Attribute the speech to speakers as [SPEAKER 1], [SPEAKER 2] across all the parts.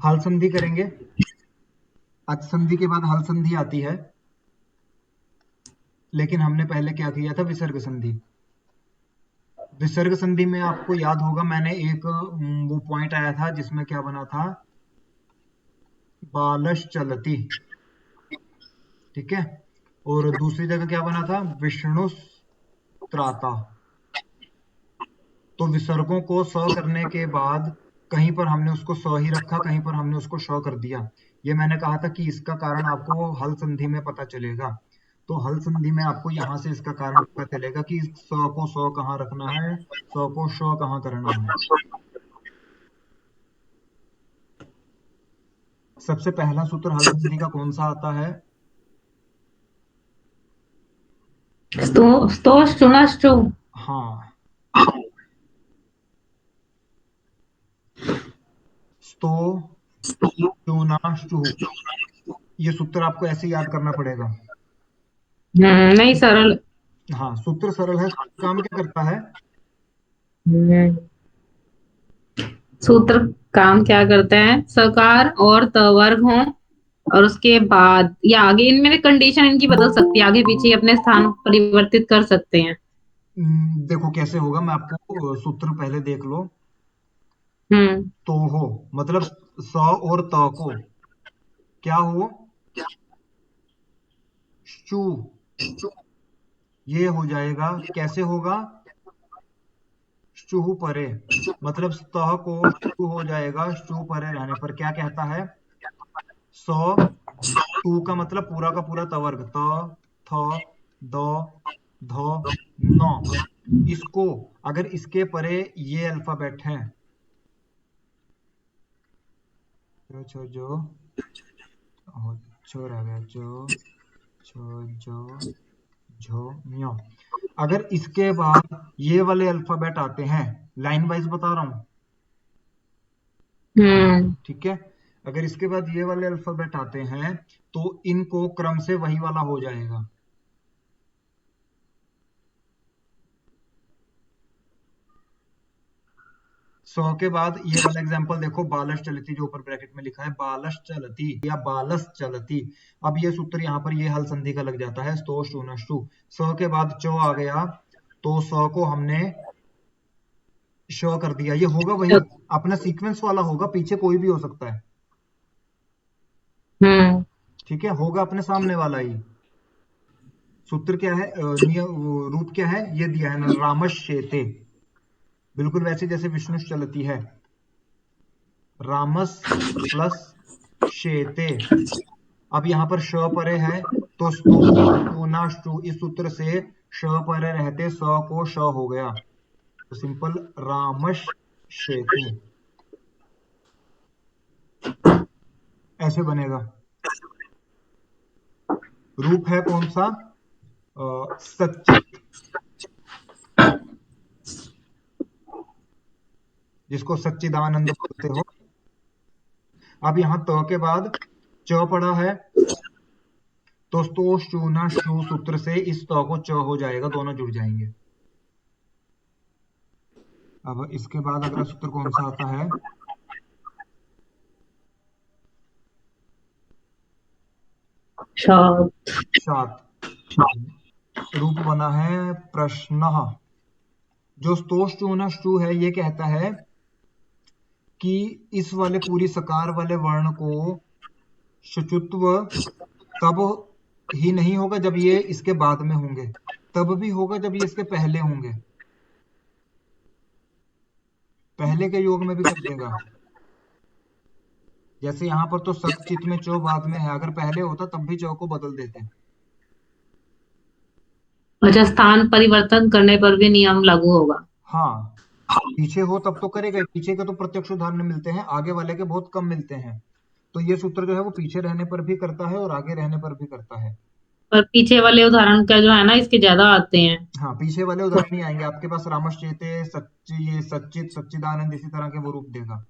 [SPEAKER 1] हल संधि करेंगे। अच संधि के बाद हल संधि आती है, लेकिन हमने पहले क्या किया था, विसर्ग संधि। विसर्ग संधि में आपको याद होगा मैंने एक वो पॉइंट आया था जिसमें क्या बना था, बालश चलती, ठीक है। और दूसरी जगह क्या बना था, विष्णु त्राता। तो विसर्गों को स करने के बाद कहीं पर हमने उसको स ही रखा, कहीं पर हमने उसको श कर दिया। ये मैंने कहा था कि इसका कारण आपको हल संधि में पता चलेगा। तो हल संधि में आपको यहां से इसका कारण पता चलेगा कि स को स कहाँ रखना है, स को श कहाँ करना है। सबसे पहला सूत्र हल संधि का कौन सा आता है?
[SPEAKER 2] स्तोष्टुनष्टु।
[SPEAKER 1] हाँ, स्तो चूनाश्चु। ये सूत्र आपको ऐसे याद करना पड़ेगा।
[SPEAKER 2] नहीं, सरल।
[SPEAKER 1] हाँ, सूत्र सरल है, काम क्या करता है?
[SPEAKER 2] हम्म, सूत्र काम क्या करते हैं, सकार और त वर्ग हों, और उसके बाद या आगे इनमें कंडीशन इनकी बदल सकती है, आगे पीछे अपने स्थान परिवर्तित कर सकते हैं।
[SPEAKER 1] देखो कैसे होगा, मैं आपको सूत्र पहले देख लो।
[SPEAKER 2] हम्म।
[SPEAKER 1] तो हो मतलब स और त को क्या हो, शु, ये हो जाएगा। कैसे होगा, शु परे, मतलब स्तः को शु हो जाएगा। शु परे रहने पर क्या कहता है, स तू का मतलब पूरा का पूरा तवर्ग, त थ द ध न। इसको अगर इसके परे ये अल्फाबेट है, जो जो जो रह गया, जो छो जो झो ञ। अगर इसके बाद ये वाले अल्फाबेट आते हैं, लाइन वाइज बता रहा हूं,
[SPEAKER 2] हम्म।
[SPEAKER 1] ठीक है। अगर इसके बाद ये वाले अल्फाबेट आते हैं तो इनको क्रम से वही वाला हो जाएगा। सौ के बाद ये वाला एग्जांपल देखो, बालश चलती, जो ऊपर ब्रैकेट में लिखा है बालश चलती या बालस चलती। अब ये सूत्र यहाँ पर ये हल संधि का लग जाता है, स्तो शूनष्टु। स के बाद चो आ गया, तो स को हमने श कर दिया। ये होगा वही अपना सीक्वेंस वाला होगा, पीछे कोई भी हो सकता है,
[SPEAKER 2] हम्म।
[SPEAKER 1] ठीक है, होगा अपने सामने वाला ही। सूत्र क्या है, रूप क्या है, ये दिया है ना, रामश्येते। बिल्कुल वैसे जैसे विष्णु चलती है, रामस प्लस शेते। अब यहाँ पर श परे है, तो स्तो टूनाष्टु, इस सूत्र से श परे रहते स को श हो गया, तो सिंपल रामश शेते, ऐसे बनेगा। रूप है कौन सा, सच्चित, जिसको सच्चिदानंद बोलते हो। अब यहाँ त के बाद च पड़ा है, तो स्तो शूना शू सूत्र से इस त को च हो जाएगा, दोनों जुड़ जाएंगे। अब इसके बाद अगला सूत्र कौन सा आता है,
[SPEAKER 2] शाद।
[SPEAKER 1] शात। रूप बना है प्रश्न। जो स्तोष्टूनष्टु है ये कहता है कि इस वाले पूरी सकार वाले वर्ण को शुचुत्व तब ही नहीं होगा जब ये इसके बाद में होंगे, तब भी होगा जब ये इसके पहले होंगे। पहले के योग में भी कर देगा। जैसे यहाँ पर तो सचित में चो बाद में है, अगर पहले होता तब भी चो को बदल देते।
[SPEAKER 2] अच्छा, स्थान परिवर्तन करने पर भी नियम लागू होगा।
[SPEAKER 1] हाँ, पीछे हो तब तो करेगा ही। पीछे के तो प्रत्यक्ष उदाहरण मिलते हैं, आगे वाले के बहुत कम मिलते हैं। तो ये सूत्र जो है वो पीछे रहने पर भी करता है और आगे रहने पर भी करता है।
[SPEAKER 2] पर पीछे वाले उदाहरण का जो है ना, इसके ज्यादा आते हैं।
[SPEAKER 1] हाँ, पीछे वाले उदाहरण नहीं आएंगे आपके पास, रामश्चेते सच्ची, ये सच्चित सच्चिदानंद, इसी तरह के वो रूप देगा।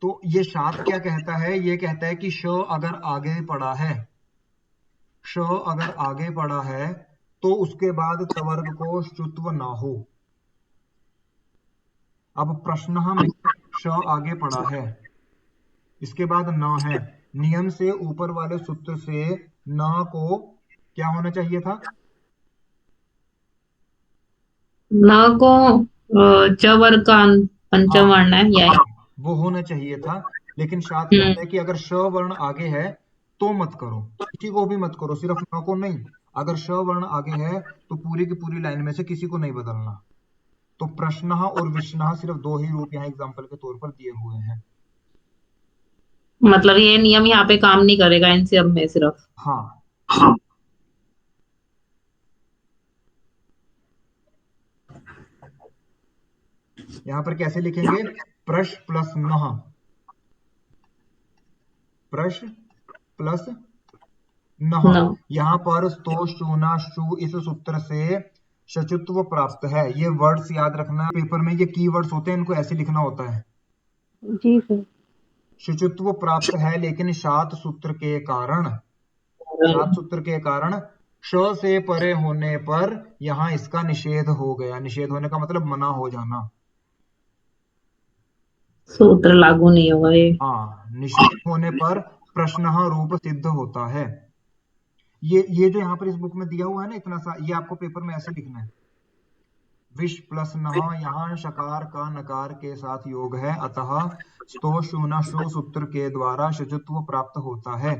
[SPEAKER 1] तो ये शात क्या कहता है, ये कहता है कि श अगर आगे पड़ा है, श अगर आगे पड़ा है तो उसके बाद तवर्ग को शुत्व ना हो। अब प्रश्न में श आगे पड़ा है, इसके बाद न है। नियम से ऊपर वाले सूत्र से न को क्या होना चाहिए था?
[SPEAKER 2] न को च वर्ग का
[SPEAKER 1] हाँ,
[SPEAKER 2] पंचम वर्ण है यह।
[SPEAKER 1] वो होना चाहिए था, लेकिन शाद
[SPEAKER 2] हम्म।
[SPEAKER 1] कहता है कि अगर श वर्ण आगे है तो मत करो, किसी को भी मत करो, सिर्फ न को नहीं। अगर श वर्ण आगे है तो पूरी की पूरी लाइन में से किसी को नहीं बदलना। तो प्रश्नः और विष्णः सिर्फ दो ही रूप यहाँ एग्जाम्पल के तौर पर दिए हुए हैं।
[SPEAKER 2] मतलब ये नियम यहाँ पे काम नहीं करेगा इन सब में सिर्फ।
[SPEAKER 1] हाँ, यहाँ पर कैसे लिखेंगे? प्रश प्लस नः, प्रश प्लस नः।
[SPEAKER 2] न।
[SPEAKER 1] यहाँ पर स्तो शूना शु इस सूत्र से शचुत्व प्राप्त है। ये वर्ड्स याद रखना, पेपर में ये की वर्ड्स होते हैं, इनको ऐसे लिखना होता है।
[SPEAKER 2] जी सर।
[SPEAKER 1] शुचित्व प्राप्त है, लेकिन शात सूत्र के कारण, शात सूत्र के कारण श से परे होने पर यहाँ इसका निषेध हो गया। निषेध होने का मतलब मना हो जाना।
[SPEAKER 2] सूत्र लागू नहीं होगा ये।
[SPEAKER 1] हाँ, निषेध होने पर प्रश्न रूप सिद्ध होता है। ये जो यहाँ पर इस बुक में दिया हुआ है ना इतना सा, ये आपको पेपर में ऐसे लिखना है। विश प्लस नः, यहाँ शकार का नकार के साथ योग है, अतः स्तो शूना शु सूत्र के द्वारा शुचित्व प्राप्त होता है,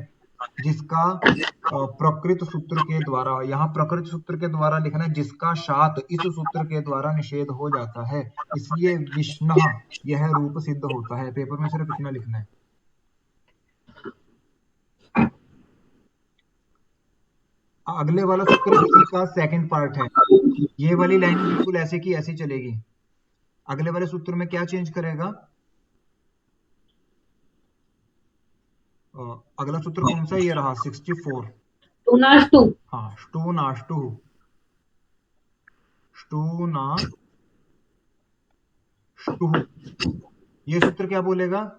[SPEAKER 1] जिसका प्रकृत सूत्र के द्वारा, यहाँ प्रकृत सूत्र के द्वारा लिखना है, जिसका शात इस सूत्र के द्वारा निषेध हो जाता है, इसलिए विष्णः यह रूप सिद्ध होता है। पेपर में सिर्फ इतना लिखना है। अगले वाला सूत्र इसी का सेकंड पार्ट है। ये वाली लाइन बिल्कुल ऐसे की ऐसी चलेगी। अगले वाले सूत्र में क्या चेंज करेगा? अगला सूत्र कौन सा? ये रहा 64।
[SPEAKER 2] टू नाश टू।
[SPEAKER 1] हाँ, स्टू नाष्टु, स्टू ना स्टू। ये सूत्र क्या बोलेगा?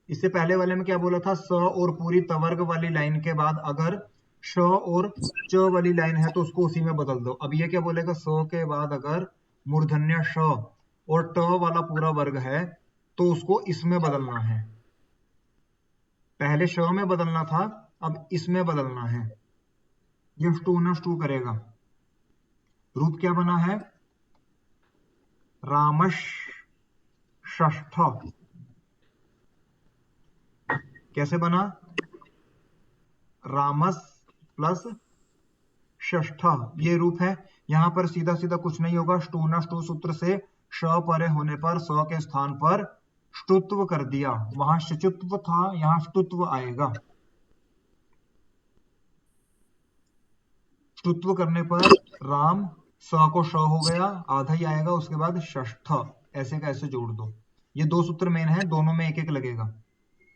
[SPEAKER 1] इससे पहले वाले में क्या बोला था? स और पूरी तवर्ग वाली लाइन के बाद अगर श और च वाली लाइन है तो उसको उसी में बदल दो। अब ये क्या बोलेगा? स के बाद अगर मूर्धन्य श और ट वाला पूरा वर्ग है तो उसको इसमें बदलना है। पहले श में बदलना था, अब इसमें बदलना है। ये स्टू ना स्टू करेगा। रूप क्या बना है? रामश षष्ठ। कैसे बना? रामस प्लस षष्ठ, ये रूप है। यहां पर सीधा सीधा कुछ नहीं होगा, स्टूना स्टू सूत्र से श परे होने पर स के स्थान पर ष्टुत्व कर दिया। वहां शुचित्व था, यहां ष्टुत्व आएगा। ष्टुत्व करने पर राम, स को श हो गया, आधा ही आएगा, उसके बाद षष्ठ, ऐसे का ऐसे जोड़ दो। ये दो सूत्र मेन है, दोनों में एक एक लगेगा।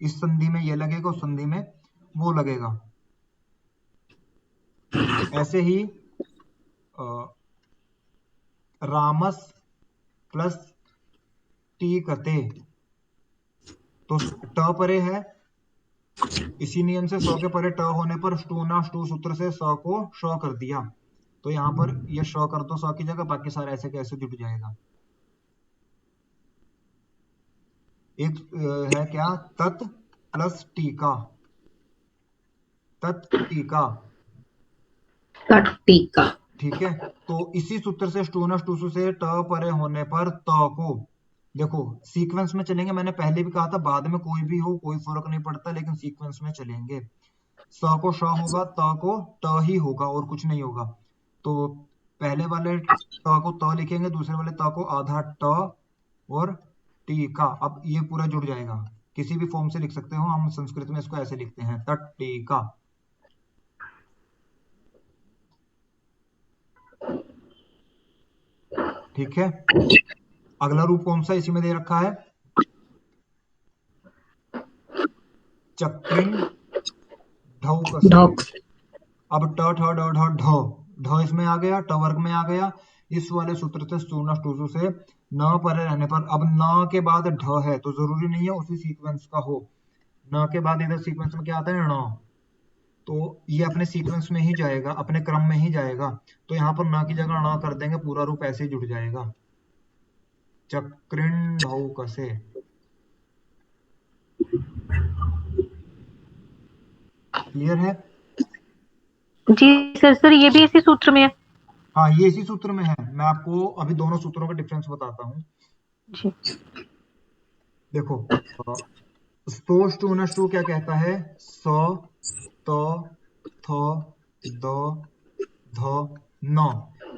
[SPEAKER 1] इस संधि में ये लगेगा, उस संधि में वो लगेगा। ऐसे ही रामस प्लस टी कते, तो ट परे है, इसी नियम से स के परे ट होने पर स्टूना स्टू सूत्र से स को श कर दिया। तो यहाँ पर ये श कर दो स की जगह, बाकी सारा ऐसे कैसे जुट जाएगा। एक है क्या? तत् प्लस टीका, तत् टीका।
[SPEAKER 2] टीका।
[SPEAKER 1] ठीक है, तो इसी सूत्र से स्टूना स्टूसु से ट परे होने पर त को, देखो सीक्वेंस में चलेंगे, मैंने पहले भी कहा था बाद में कोई भी हो कोई फर्क नहीं पड़ता, लेकिन सीक्वेंस में चलेंगे। स को श होगा, त को ट ही होगा और कुछ नहीं होगा। तो पहले वाले त को त लिखेंगे, दूसरे वाले त को आधा ट और टी का। अब ये पूरा जुड़ जाएगा, किसी भी फॉर्म से लिख सकते हो, हम संस्कृत में इसको ऐसे लिखते हैं, तट टीका। ठीक है, अगला रूप कौन सा इसी में दे रखा है? चक्रिन ढौकसे।
[SPEAKER 2] ढोक।
[SPEAKER 1] अब ट ठ ड ढ ढ, ढ इसमें आ गया, ट वर्ग में आ गया। इस वाले सूत्र से स्टूना स्टूसु से न परे रहने पर, अब न के बाद ढ है तो जरूरी नहीं है उसी सीक्वेंस का हो। न के बाद इधर सीक्वेंस में क्या आता है? ण। तो ये अपने सीक्वेंस में ही जाएगा, अपने क्रम में ही जाएगा। तो यहाँ पर न की जगह ण कर देंगे, पूरा रूप ऐसे ही जुड़ जाएगा, चक्रिन ढौकसे। क्लियर है?
[SPEAKER 3] जी सर ये भी इसी सूत्र में है?
[SPEAKER 1] हाँ, ये इसी सूत्र में है। मैं आपको अभी दोनों सूत्रों का डिफरेंस बताता हूँ।
[SPEAKER 3] जी
[SPEAKER 1] देखो, स्तो स्टू न स्टू क्या कहता है? स, तो, थो, दो, धो, न।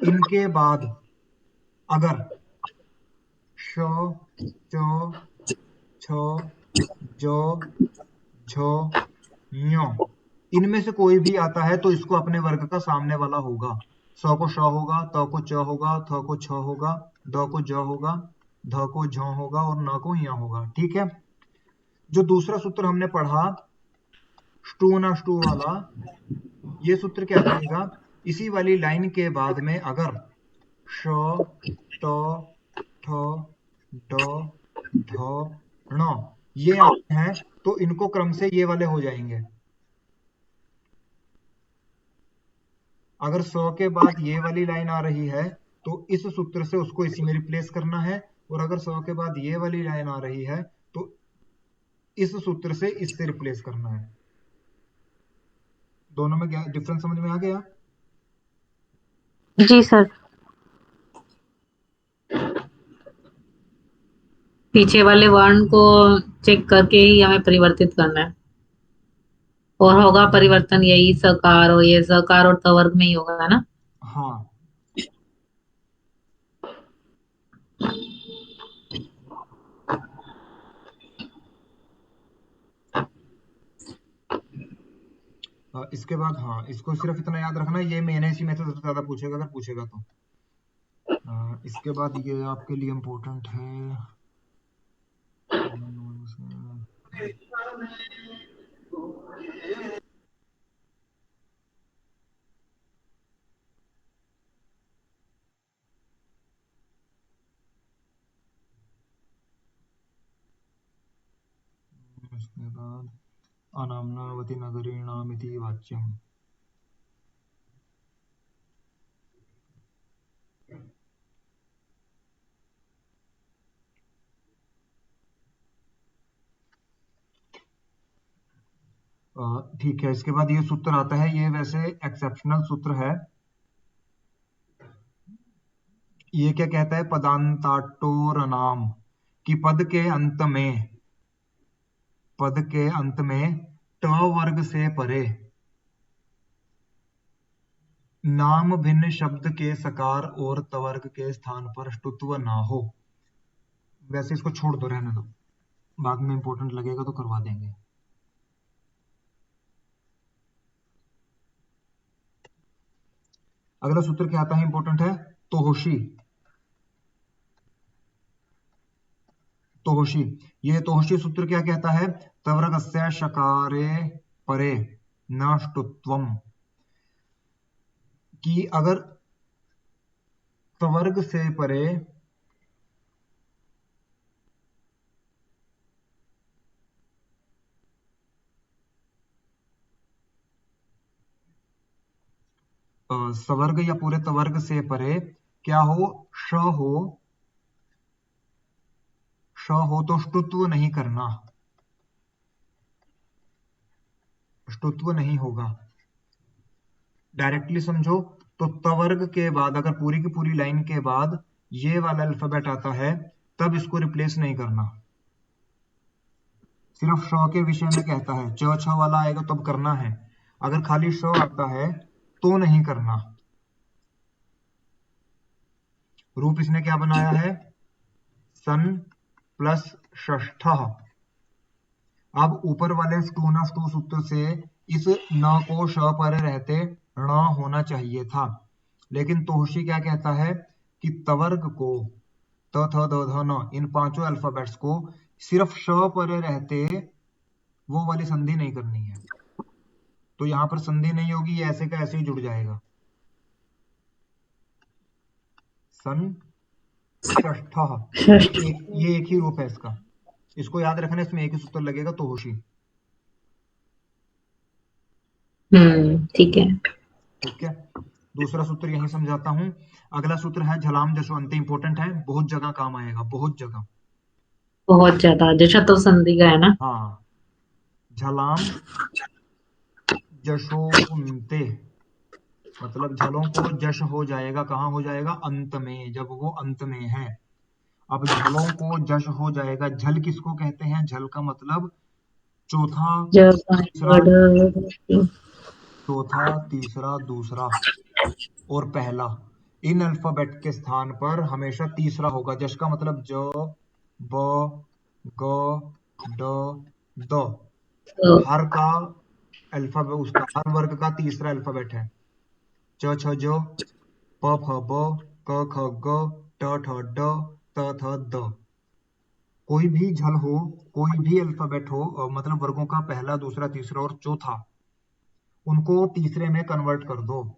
[SPEAKER 1] इनके बाद अगर श, चो, छो, जो, झो, ञो, इनमें से कोई भी आता है तो इसको अपने वर्ग का सामने वाला होगा। स को श होगा, त को च होगा, थ को छ होगा, द को ज होगा, ध को झ होगा और न को य होगा। ठीक है। जो दूसरा सूत्र हमने पढ़ा, स्टू ना स्टू वाला, ये सूत्र क्या कहेगा? इसी वाली लाइन के बाद में अगर श, ट, ठ, ड, ढ, ण ये आते हैं तो इनको क्रम से ये वाले हो जाएंगे। अगर 100 के बाद ये वाली लाइन आ रही है तो इस सूत्र से उसको इसी में रिप्लेस करना है, और अगर 100 के बाद ये वाली लाइन आ रही है तो इस सूत्र से इससे रिप्लेस करना है। दोनों में डिफरेंस समझ में आ गया?
[SPEAKER 3] जी सर।
[SPEAKER 2] पीछे वाले वर्ण को चेक करके ही हमें परिवर्तित करना है, और होगा परिवर्तन यही सकार और ये सकार और तवर्ग में ही होगा, है ना?
[SPEAKER 1] हाँ। इसके बाद हाँ, इसको सिर्फ इतना याद रखना, ये मेन है, इसी में से सबसे ज्यादा पूछेगा अगर पूछेगा तो। इसके बाद ये आपके लिए इम्पोर्टेंट है। इसके बाद अनाम्नावती नगरीणामिति वाच्यम। ठीक है। इसके बाद ये सूत्र आता है, ये वैसे एक्सेप्शनल सूत्र है। ये क्या कहता है? पदांताटोरनाम, कि पद के अंत में ट वर्ग से परे नाम भिन्न शब्द के सकार और तवर्ग के स्थान पर ष्टुत्व ना हो। वैसे इसको छोड़ दो, रहने दो, बाद में इंपॉर्टेंट लगेगा तो करवा देंगे। अगला सूत्र क्या आता है? इंपॉर्टेंट है, तोहोशी। तोहोशी, ये तोहोशी सूत्र क्या कहता है? तवर्गस्य शकारे परे न ष्टुत्वम, कि अगर तवर्ग से परे सवर्ग या पूरे तवर्ग से परे क्या हो? श हो तो ष्टुत्व नहीं करना, ष्टुत्व नहीं होगा। डायरेक्टली समझो तो तवर्ग के बाद अगर पूरी की पूरी लाइन के बाद ये वाला अल्फाबेट आता है तब इसको रिप्लेस नहीं करना। सिर्फ श के विषय में कहता है, च छ वाला आएगा तब करना है, अगर खाली श आता है तो नहीं करना। रूप इसने क्या बनाया है? सन प्लस षष्ठ। अब ऊपर वाले स्टू ना स्टू सूत्र से इस न को श पर रहते ण होना चाहिए था, लेकिन तोहशी क्या कहता है कि तवर्ग को त थ द ध न इन पांचों अल्फाबेट्स को सिर्फ श पर रहते वो वाली संधि नहीं करनी है। तो यहां पर संधि नहीं होगी, ये ऐसे का ऐसे ही जुड़ जाएगा। सन षष्ठ, ये एक ही रूप है इसका, इसको याद रखना, इसमें एक ही सूत्र लगेगा, तोहोशी।
[SPEAKER 2] ठीक है।
[SPEAKER 1] ठीक है। दूसरा सूत्र यही समझाता हूं। अगला सूत्र है झलाम जसवंती, इंपॉर्टेंट है, बहुत जगह काम आएगा, बहुत जगह।
[SPEAKER 2] बहुत ज्यादा, जो शत्रुसंधि का है ना?
[SPEAKER 1] हाँ, झलाम जशोन्ते, मतलब झलों को जश हो जाएगा, कहाँ हो जाएगा? अंत में, जब वो अंत में है। अब झलों को जश हो जाएगा, झल किसको कहते हैं? झल का मतलब चौथा, तीसरा, दूसरा और पहला। इन अल्फाबेट के स्थान पर हमेशा तीसरा होगा। जश का मतलब ज, ब, ग, ड, द। हर का अल्फाबेट, उसका हर वर्ग का तीसरा अल्फाबेट है। च छ ज, प फ ब, क ख ग, ट ठ ड, त थ द। कोई भी झल हो, कोई भी अल्फाबेट हो, मतलब वर्गों का पहला, दूसरा, तीसरा और चौथा, उनको तीसरे में कन्वर्ट कर दो।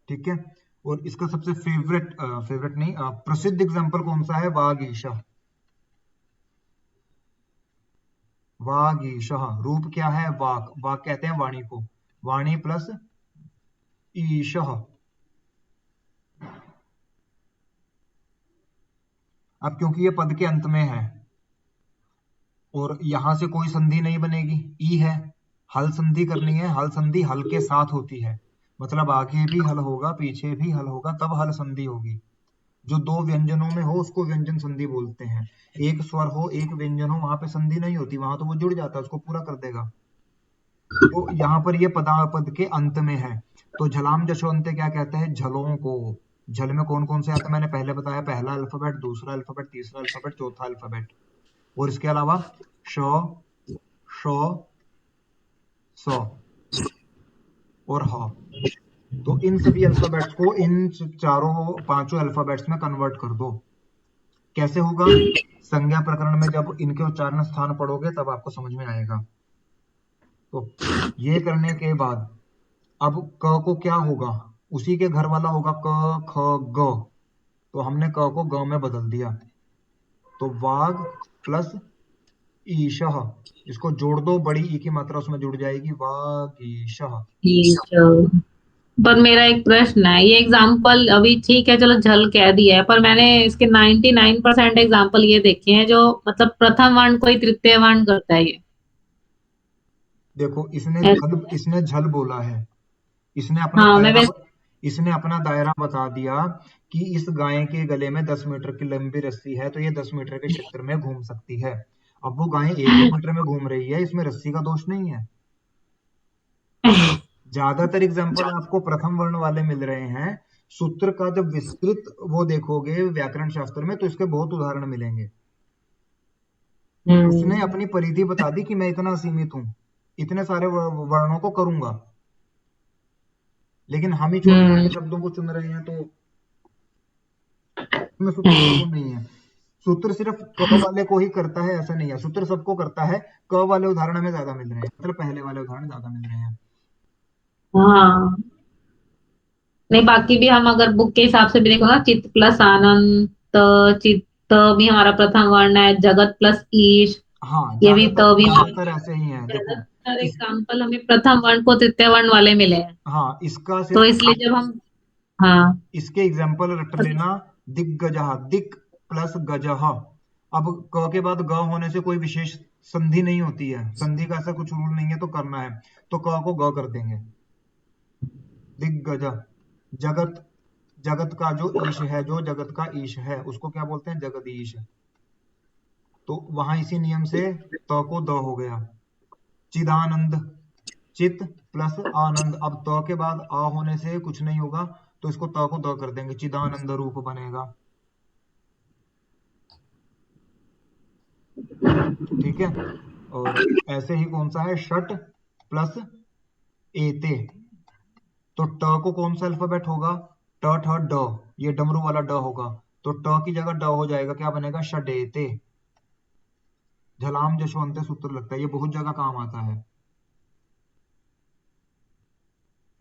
[SPEAKER 1] ठीक है। और इसका सबसे फेवरेट नहीं, प्रसिद्ध एग्जांपल कौन सा है? वागीशा। वागीशः, रूप क्या है? वाक। वाक कहते हैं वाणी को। वाणी प्लस ईशः। अब क्योंकि ये पद के अंत में है और यहां से कोई संधि नहीं बनेगी, ई है, हल संधि करनी है। हल संधि हल के साथ होती है, मतलब आगे भी हल होगा, पीछे भी हल होगा, तब हल संधि होगी। जो दो व्यंजनों में हो उसको व्यंजन संधि बोलते हैं। एक स्वर हो, एक व्यंजन हो, वहां पे संधि नहीं होती, वहां तो वो जुड़ जाता है, उसको पूरा कर देगा। तो यहाँ पर ये पदापद के अंत में है। तो झलाम जशोंते क्या कहते हैं? झलों को। झल में कौन कौन से आते हैं? मैंने पहले बताया, पहला अल्फाबेट, दूसरा अल्फाबेट, तीसरा अल्फाबेट, चौथा अल्फाबेट। और इसके अलावा श, श, स और ह। तो इन सभी अल्फाबेट्स को इन चारों पांचों अल्फाबेट्स में कन्वर्ट कर दो। कैसे होगा? संज्ञा प्रकरण में जब इनके उच्चारण स्थान पढ़ोगे तब आपको समझ में आएगा। तो ये करने के बाद अब क को क्या होगा? उसी के घर वाला होगा, क ख ग। तो हमने क को ग में बदल दिया, तो वाग प्लस ईशः, इसको जोड़ दो, बड़ी ई की मात्रा उसमें जुड़ जाएगी, वागीशः।
[SPEAKER 2] पर मेरा एक प्रश्न है, ये एग्जाम्पल अभी ठीक है, चलो झल कह दिया है, पर मैंने इसके 99% एग्जाम्पल ये देखे हैं जो मतलब प्रथम वर्ण को ही तृतीय वर्ण करता है ये।
[SPEAKER 1] देखो,
[SPEAKER 2] ऐसे-
[SPEAKER 1] इसने झल बोला है, इसने अपना
[SPEAKER 2] हाँ मैं
[SPEAKER 1] दायरा,
[SPEAKER 2] वैसे
[SPEAKER 1] इसने अपना दायरा बता दिया कि इस गाय के गले में 10 मीटर की लंबी रस्सी है, तो ये 10 मीटर के क्षेत्र में घूम सकती है। अब वो गाय 1 ही मीटर में घूम रही है, इसमें रस्सी का दोष नहीं है। ज्यादातर एग्जाम्पल आपको प्रथम वर्ण वाले मिल रहे हैं। सूत्र का जब विस्तृत वो देखोगे व्याकरण शास्त्र में, तो इसके बहुत उदाहरण मिलेंगे। उसने अपनी परिधि बता दी कि मैं इतना सीमित हूं, इतने सारे वर्णों को करूंगा, लेकिन हम ही छोटे छोटे शब्दों को चुन रहे हैं, तो इसमें सूत्र का वो नहीं है। सूत्र सिर्फ क वाले को ही करता है ऐसा नहीं है, सूत्र सबको करता है। क वाले उदाहरण हमें ज्यादा मिल रहे हैं, मतलब पहले वाले उदाहरण ज्यादा मिल रहे हैं।
[SPEAKER 2] हाँ, नहीं बाकी भी हम अगर बुक के हिसाब से भी देखो ना, चित्त प्लस आनंद, चित्त भी हमारा प्रथम वर्ण है, जगत प्लस ईश,
[SPEAKER 1] हाँ,
[SPEAKER 2] ये भी
[SPEAKER 1] ज्यादातर
[SPEAKER 2] भी हमारा
[SPEAKER 1] ज्यादातर ऐसे ही है, देखो।
[SPEAKER 2] ज्यादातर
[SPEAKER 1] इस
[SPEAKER 2] एग्जाम्पल हमें प्रथम वर्ण को तृतीय वर्ण वाले मिले हैं।
[SPEAKER 1] हाँ, इसका
[SPEAKER 2] तो
[SPEAKER 1] सिर्फ
[SPEAKER 2] इसलिए जब हम, हाँ
[SPEAKER 1] इसके एग्जाम्पल रट लेना। दिग्गजः, दिक प्लस गजः। अब क के बाद ग होने से कोई विशेष संधि नहीं होती है, संधि का ऐसा कुछ रूल नहीं है, तो करना है तो क को ग कर देंगे। दिग्गज। जगत, जगत का जो ईश है, जो जगत का ईश है उसको क्या बोलते हैं? जगदीश। तो वहां इसी नियम से त को द हो गया। चिदानंद, चित प्लस आनंद। अब त के बाद आ होने से कुछ नहीं होगा, तो इसको त को द कर देंगे, चिदानंद रूप बनेगा। ठीक है। और ऐसे ही कौन सा है? षट प्लस एते। तो ट को कौन सा अल्फाबेट होगा? ट ठ ड, ये डमरू वाला ड होगा, तो ट की जगह ड हो जाएगा, क्या बनेगा? षडेते। झलाम जशवंत सूत्र लगता है, ये बहुत जगह काम आता है।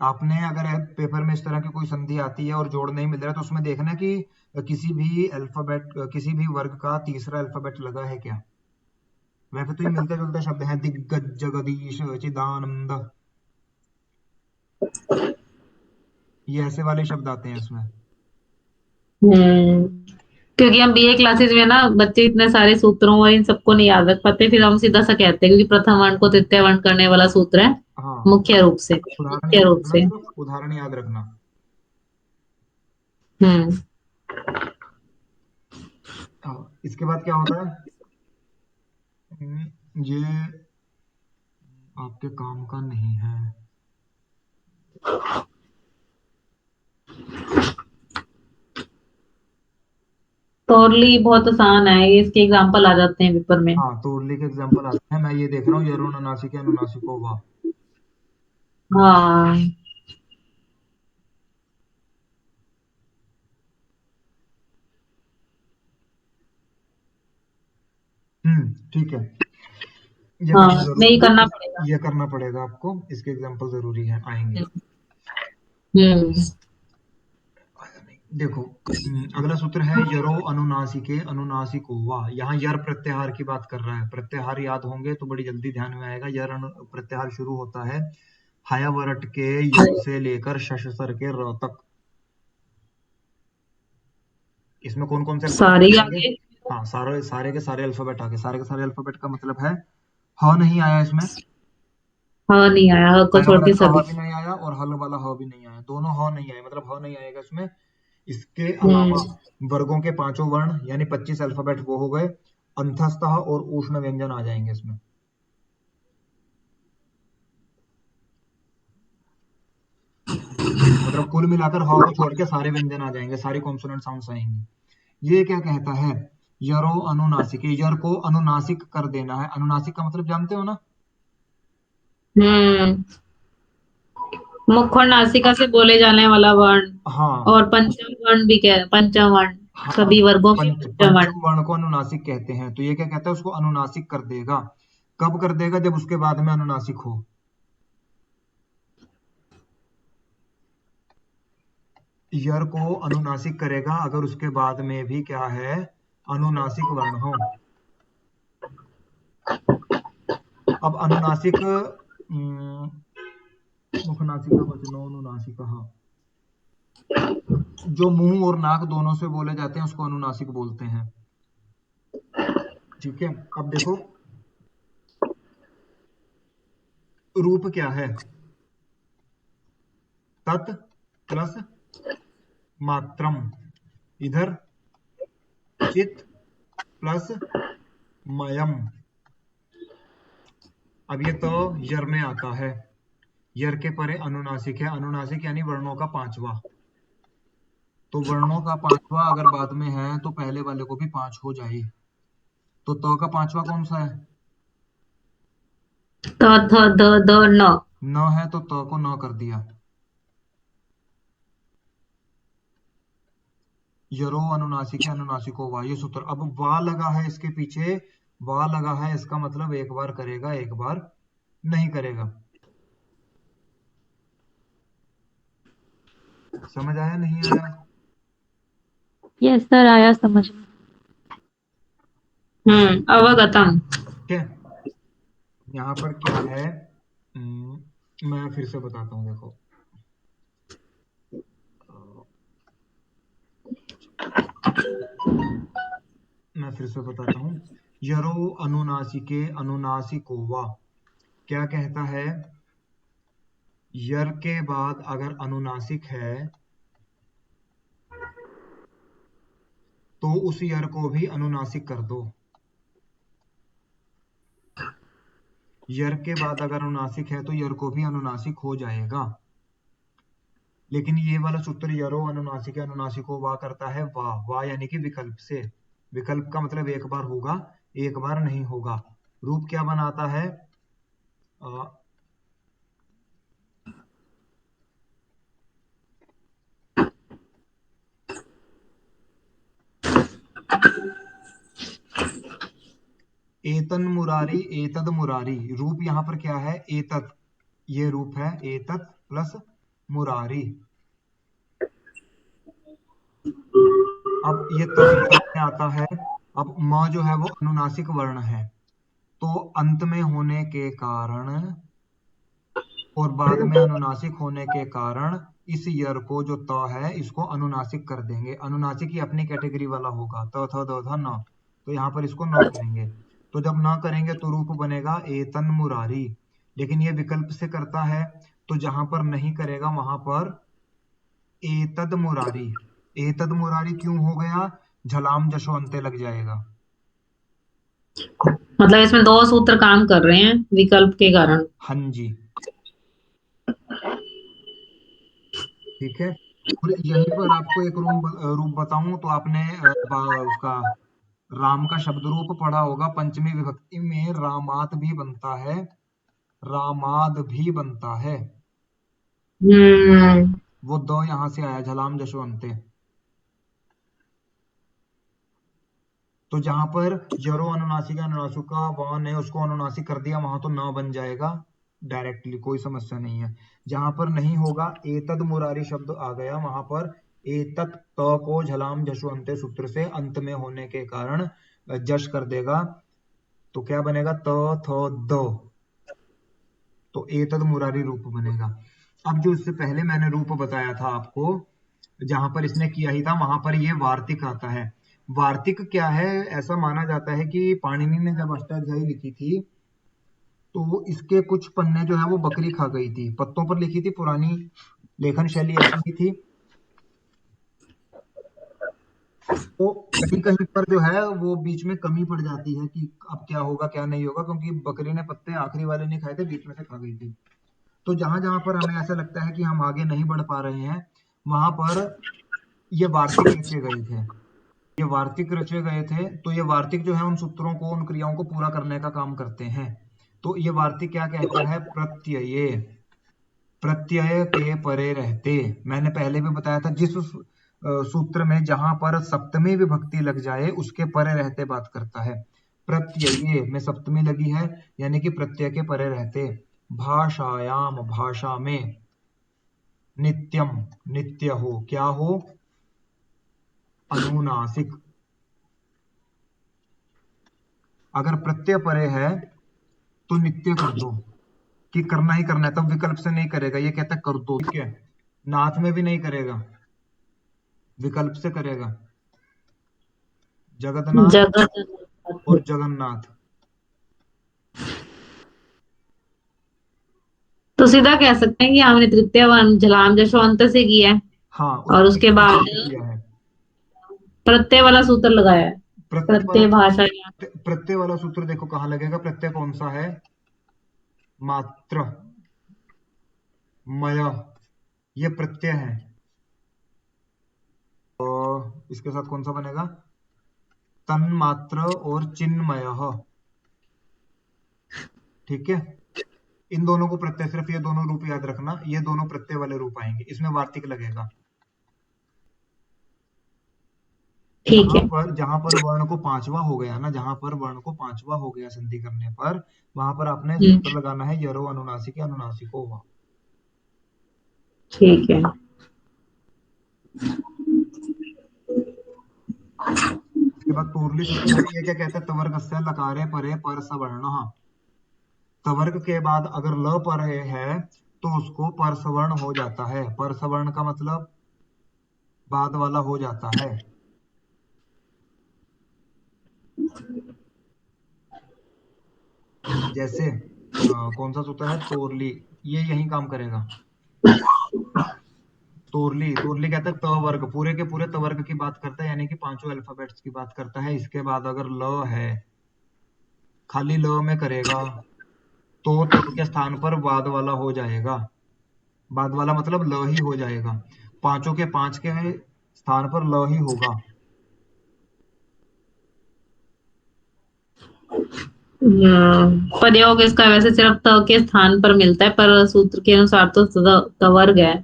[SPEAKER 1] आपने अगर पेपर में इस तरह की कोई संधि आती है और जोड़ नहीं मिल रहा है, तो उसमें देखना कि किसी भी अल्फाबेट, किसी भी वर्ग का तीसरा अल्फाबेट लगा है क्या। वैसे तो ये मिलते जुलते शब्द हैं, दिग्गज, जगदीश, चिदानंद, ये ऐसे वाले शब्द आते हैं इसमें।
[SPEAKER 2] हम्म क्योंकि हम बीए क्लासेस में ना बच्चे इतने सारे सूत्रों और इन सबको नहीं याद रख पाते, फिर हम सीधा सा कहते हैं क्योंकि प्रथम वर्ण को तृतीय वर्ण करने वाला सूत्र है।
[SPEAKER 1] हाँ,
[SPEAKER 2] मुख्य रूप से,
[SPEAKER 1] उदाहरण
[SPEAKER 2] मुख्य
[SPEAKER 1] याद
[SPEAKER 2] रूप
[SPEAKER 1] रखना,
[SPEAKER 2] से।
[SPEAKER 1] सिर्फ उदाहरण याद रखना।
[SPEAKER 2] हम्म।
[SPEAKER 1] हाँ, इसके बाद क्या होता है? ये आपके काम का नहीं है।
[SPEAKER 2] तोरली बहुत आसान है, ये इसके एग्जाम्पल आ जाते हैं पेपर में।
[SPEAKER 1] हाँ, तो लिख एग्जाम्पल आते हैं, मैं ये देख रहा हूँ, यरो अनुनासिक अनुनासिक होगा।
[SPEAKER 2] हाँ।
[SPEAKER 1] ठीक है, ये
[SPEAKER 2] हाँ,
[SPEAKER 1] करना
[SPEAKER 2] नहीं
[SPEAKER 1] जरूरी,
[SPEAKER 2] करना पड़ेगा।
[SPEAKER 1] ये करना पड़ेगा आपको, इसके एग्जाम्पल जरूरी है, आएंगे।
[SPEAKER 2] हम्म।
[SPEAKER 1] देखो, अगला सूत्र है यरो अनुनासिके अनुनासिको वाह। यहाँ यर प्रत्याहार की बात कर रहा है। प्रत्याहार याद होंगे तो बड़ी जल्दी ध्यान में आएगा। प्रत्याहार शुरू होता है हयावरट के य से लेकर शशसर के र तक। इसमें कौन कौन से
[SPEAKER 2] सारे
[SPEAKER 1] अल्फाबेट
[SPEAKER 2] ही
[SPEAKER 1] आएंगे?
[SPEAKER 2] आगे।
[SPEAKER 1] हाँ, सारे सारे के सारे अल्फाबेट आ गए। सारे के सारे अल्फाबेट का मतलब है ह नहीं आया इसमें,
[SPEAKER 2] हाँ, नहीं आया, ह को छोड़
[SPEAKER 1] हयावरट
[SPEAKER 2] के
[SPEAKER 1] का ह
[SPEAKER 2] सभी।
[SPEAKER 1] भी नहीं आया और हल वाला ह भी नहीं आया, दोनों ह नहीं आए, मतलब ह नहीं आएगा इसमें। इसके
[SPEAKER 2] हम्म।
[SPEAKER 1] अलावा वर्गों के पांचों वर्ण यानी 25 अल्फाबेट वो हो गए। अंतःस्थः और ऊष्म व्यंजन आ जाएंगे इसमें। मतलब कुल मिलाकर ह को छोड़ के सारे व्यंजन आ जाएंगे, सारी कॉन्सोनेंट साउंड्स आएंगी। ये क्या कहता है? यरो अनुनासिक, यर को अनुनासिक कर देना है। अनुनासिक का मतलब जानते हो ना?
[SPEAKER 2] हम्म। मुख और नासिका से बोले जाने वाला वर्ण।
[SPEAKER 1] हाँ,
[SPEAKER 2] और पंचम वर्ण भी कह, पंचम वर्ण,
[SPEAKER 1] हाँ,
[SPEAKER 2] सभी वर्गों में पंचम वर्ण।
[SPEAKER 1] पंचम वर्ण को अनुनासिक कहते हैं। तो ये क्या कहता है? उसको अनुनासिक कर देगा। कब कर देगा? जब उसके बाद में अनुनासिक हो। यर को अनुनासिक करेगा अगर उसके बाद में भी क्या है? अनुनासिक वर्ण हो। अब अनुनासिक मुखनासिका वचनो अनुनासिका, हाँ, जो मुंह और नाक दोनों से बोले जाते हैं उसको अनुनासिक बोलते हैं। ठीक है, अब देखो रूप क्या है? तत् प्लस मात्रम, इधर चित प्लस मयम। अब ये तो यर में आता है। यर के परे अनुनासिक है। अनुनासिक यानी वर्णों का पांचवा। तो वर्णों का पांचवा अगर बाद में है तो पहले वाले को भी पांच हो जाए। तो त का पांचवा कौन सा है?
[SPEAKER 2] त, थ, द, द, न।
[SPEAKER 1] न है तो त को न कर दिया। यरो अनुनासिक अनुनासिको वा, ये सूत्र। अब वा लगा है इसके पीछे, वा लगा है, इसका मतलब एक बार करेगा एक बार नहीं करेगा। समझ आया नहीं आया?
[SPEAKER 3] यस सर, आया समझ में।
[SPEAKER 2] अवगतम।
[SPEAKER 1] ठीक है, यहाँ पर क्या है? मैं फिर से बताता हूँ, देखो। मैं फिर से बताता हूँ। यरो अनुनासिके अनुनासिको वा क्या कहता है? यर के बाद अगर अनुनासिक है तो उस यर को भी अनुनासिक कर दो। यर के बाद अगर अनुनासिक है तो यर को भी अनुनासिक हो जाएगा। लेकिन ये वाला सूत्र यरो अनुनासिक अनुनासिको वा करता है वाह वाह यानी कि विकल्प से। विकल्प का मतलब एक बार होगा एक बार नहीं होगा। रूप क्या बनाता है? अ, एतन मुरारी एतद मुरारी। रूप यहाँ पर क्या है? एतत, ये रूप है एतत प्लस मुरारी। अब ये तत्काल में आता है। अब म जो है वो अनुनासिक वर्ण है, तो अंत में होने के कारण और बाद में अनुनासिक होने के कारण इस यर को जो त है इसको अनुनासिक कर देंगे। अनुनासिक ही अपनी कैटेगरी वाला होगा, त थ द थ न, तो यहाँ पर इसको न करेंगे। तो जब न करेंगे तो रूप बनेगा एतन मुरारी। लेकिन ये विकल्प से करता है, तो जहां पर नहीं करेगा वहां पर एतद मुरारी। एतद मुरारी क्यों हो गया? झलाम जशो अंते लग जाएगा।
[SPEAKER 2] मतलब इसमें दो सूत्र काम कर रहे हैं विकल्प के कारण।
[SPEAKER 1] हाँ जी, ठीक है। और यहीं पर आपको एक रूप बताऊं तो आपने उसका राम का शब्द रूप पढ़ा होगा। पंचमी विभक्ति में रामात भी बनता है, रामाद भी बनता है।
[SPEAKER 2] हम्म।
[SPEAKER 1] वो दो यहां से आया, झलाम जशो अंते। तो जहां पर जरो अनुनासिक अनुनासिक का वन है उसको अनुनासिक कर दिया, वहां तो न बन जाएगा डायरेक्टली, कोई समस्या नहीं है। जहां पर नहीं होगा, एतद मुरारी शब्द आ गया, वहां पर एतत त को झलाम जशो अंते सूत्र से अंत में होने के कारण जश कर देगा, तो क्या बनेगा? त थ द, तो एतद मुरारी रूप बनेगा। अब जो इससे पहले मैंने रूप बताया था आपको, जहां पर इसने किया ही था, वहां पर ये वार्तिक आता है। वार्तिक क्या है? ऐसा माना जाता है कि पाणिनि ने जब अष्टाध्यायी लिखी थी तो इसके कुछ पन्ने जो है वो बकरी खा गई थी। पत्तों पर लिखी थी, पुरानी लेखन शैली ऐसी ही थी। तो कहीं कहीं पर जो है वो बीच में कमी पड़ जाती है कि अब क्या होगा क्या नहीं होगा, क्योंकि बकरी ने पत्ते आखिरी वाले नहीं खाए थे, बीच में से खा गई थी। तो जहां जहां पर हमें ऐसा लगता है कि हम आगे नहीं बढ़ पा रहे हैं, वहां पर ये वार्तिक रचे गए थे। ये वार्तिक रचे गए थे, तो ये वार्तिक जो है उन सूत्रों को, उन क्रियाओं को पूरा करने का काम करते हैं। तो ये वार्तिक क्या कहता है? प्रत्यय। प्रत्यय के परे रहते, मैंने पहले भी बताया था, जिस सूत्र में जहां पर सप्तमी विभक्ति लग जाए उसके परे रहते बात करता है। प्रत्यय में सप्तमी लगी है, यानी कि प्रत्यय के परे रहते। भाषायाम, भाषा में। नित्यम, नित्य हो, क्या हो? अनुनासिक। अगर प्रत्यय परे है तो नित्य कर दो, कि करना ही करना है, तब विकल्प से नहीं करेगा, ये कहता है कर दो, ठीक है। नाथ में भी नहीं करेगा, विकल्प से करेगा। जगन्नाथ
[SPEAKER 2] जगत।
[SPEAKER 1] और जगन्नाथ।
[SPEAKER 2] तो सीधा कह सकते हैं कि हमने तृतीय वर्ण झलाम जशवंत से किया है
[SPEAKER 1] हाँ,
[SPEAKER 2] और
[SPEAKER 1] उसको
[SPEAKER 2] उसके बाद
[SPEAKER 1] किया है।
[SPEAKER 2] प्रत्यय वाला सूत्र लगाया है।
[SPEAKER 1] प्रत्यय वाला
[SPEAKER 2] प्रत्यय भाषा।
[SPEAKER 1] प्रत्यय वाला सूत्र देखो कहाँ लगेगा। प्रत्यय कौन सा है? मात्र, मय, ये प्रत्यय है। तो इसके साथ कौन सा बनेगा? तन्मात्र और चिन्मय, ठीक है। इन दोनों को प्रत्यय, सिर्फ ये दोनों रूप याद रखना, ये दोनों प्रत्यय वाले रूप आएंगे, इसमें वार्तिक लगेगा।
[SPEAKER 2] ठीक है।
[SPEAKER 1] जहां पर वर्ण को पांचवा हो गया ना, जहां पर वर्ण को पांचवा हो गया संधि करने पर, वहां पर आपने सूत्र
[SPEAKER 2] हम्म।
[SPEAKER 1] लगाना है यरो अनुनासिक अनुनासिको हुआ।
[SPEAKER 2] ठीक है।
[SPEAKER 1] इसके बाद तोरली सूत्र है, ये क्या कहता है? तवर्गस्य लकारे परे पर सवर्ण। तवर्ग के बाद अगर ल परे है तो उसको पर सवर्ण हो जाता है। पर सवर्ण का मतलब बाद वाला हो जाता है। जैसे कौन सा सूत्र है? तोरली, ये यही काम करेगा। तोरली, तोरली कहता है तवर्ग, पूरे के पूरे तवर्ग की बात करता है, यानी कि पांचों अल्फाबेट्स की बात करता है। इसके बाद अगर ल है, खाली ल में करेगा, तो त के स्थान पर बाद वाला हो जाएगा। बाद वाला मतलब ल ही हो जाएगा। पांचों के पांच के स्थान पर ल ही होगा।
[SPEAKER 2] प्रयोग इसका वैसे सिर्फ त के स्थान पर मिलता है, पर सूत्र के अनुसार तो तवर्ग है।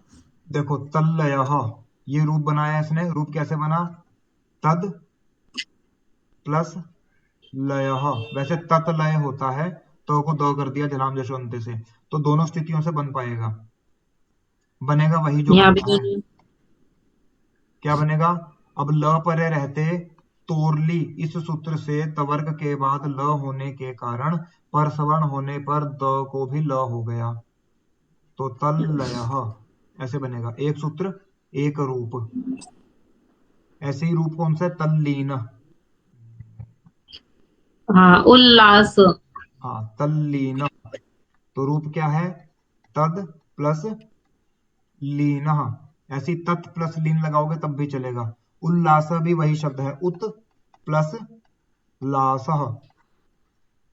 [SPEAKER 1] देखो तल्लय, ये रूप बनाया इसने। रूप कैसे बना? तद प्लस लय। वैसे तत लय होता है, तो को दो कर दिया जलाम जशवंत से, तो दोनों स्थितियों से बन पाएगा। बनेगा वही जो
[SPEAKER 2] यहाँ भी
[SPEAKER 1] बनता है।
[SPEAKER 2] तो
[SPEAKER 1] क्या बनेगा? अब ल परे रहते तोरली, इस सूत्र से तवर्ग के बाद ल होने के कारण पर सवर्ण होने पर द को भी ल हो गया, तो तल लय। ऐसे बनेगा, एक सूत्र एक रूप। ऐसे ही रूप कौन सा है, तल्लीन।
[SPEAKER 2] हाँ, उल्लास।
[SPEAKER 1] हाँ, तल्लीन। तो रूप क्या है, तद प्लस लीन। ऐसी तत् प्लस लीन लगाओगे तब भी चलेगा। उल्लास भी वही शब्द है, उत प्लस लास,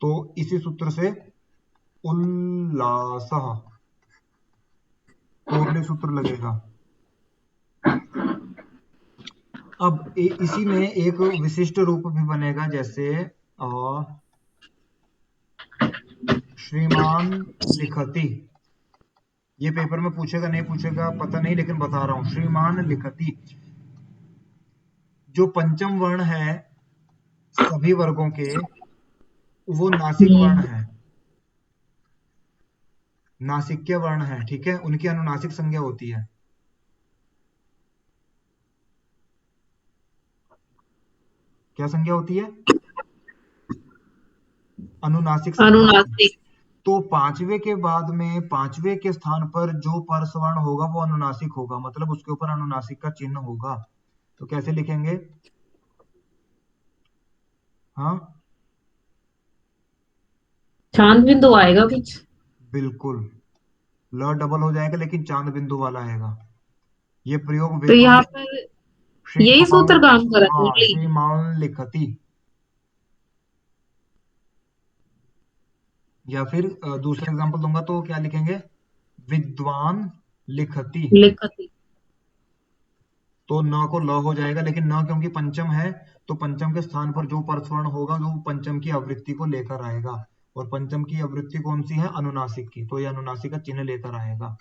[SPEAKER 1] तो इसी सूत्र से उल्लास तोरले सूत्र लगेगा। अब इसी में एक विशिष्ट रूप भी बनेगा, जैसे श्रीमान लिखती। ये पेपर में पूछेगा नहीं पूछेगा पता नहीं, लेकिन बता रहा हूं, श्रीमान लिखती। जो पंचम वर्ण है सभी वर्गों के, वो नासिक वर्ण है, नासिक्य वर्ण है, ठीक है, उनकी अनुनासिक संज्ञा होती है। क्या संज्ञा होती है, अनुनासिक संज्ञा होती है।
[SPEAKER 2] अनुनासिक।
[SPEAKER 1] तो पांचवे के बाद में पांचवे के स्थान पर जो परसवर्ण होगा वो अनुनासिक होगा, मतलब उसके ऊपर अनुनासिक का चिन्ह होगा। तो कैसे लिखेंगे, हाँ
[SPEAKER 2] चांद बिंदु आएगा कुछ।
[SPEAKER 1] बिल्कुल, ल डबल हो जाएगा लेकिन चांद बिंदु वाला आएगा। ये प्रयोग
[SPEAKER 2] तो
[SPEAKER 1] विद्वान
[SPEAKER 2] यहाँ पर यही
[SPEAKER 1] श्रीमान,
[SPEAKER 2] सूत्र काम करा
[SPEAKER 1] हाँ
[SPEAKER 2] ओनली।
[SPEAKER 1] श्रीमान लिखती। या फिर दूसरा एग्जांपल दूंगा तो क्या लिखेंगे, विद्वान लिखती।
[SPEAKER 2] लिखती।
[SPEAKER 1] तो न को ल हो जाएगा, लेकिन न क्योंकि पंचम है, तो पंचम के स्थान पर जो परस्वर्ण होगा वो पंचम की आवृत्ति को लेकर आएगा, और पंचम की आवृत्ति कौन सी है, अनुनासिक की, तो ये अनुनासिक का चिन्ह लेकर आएगा।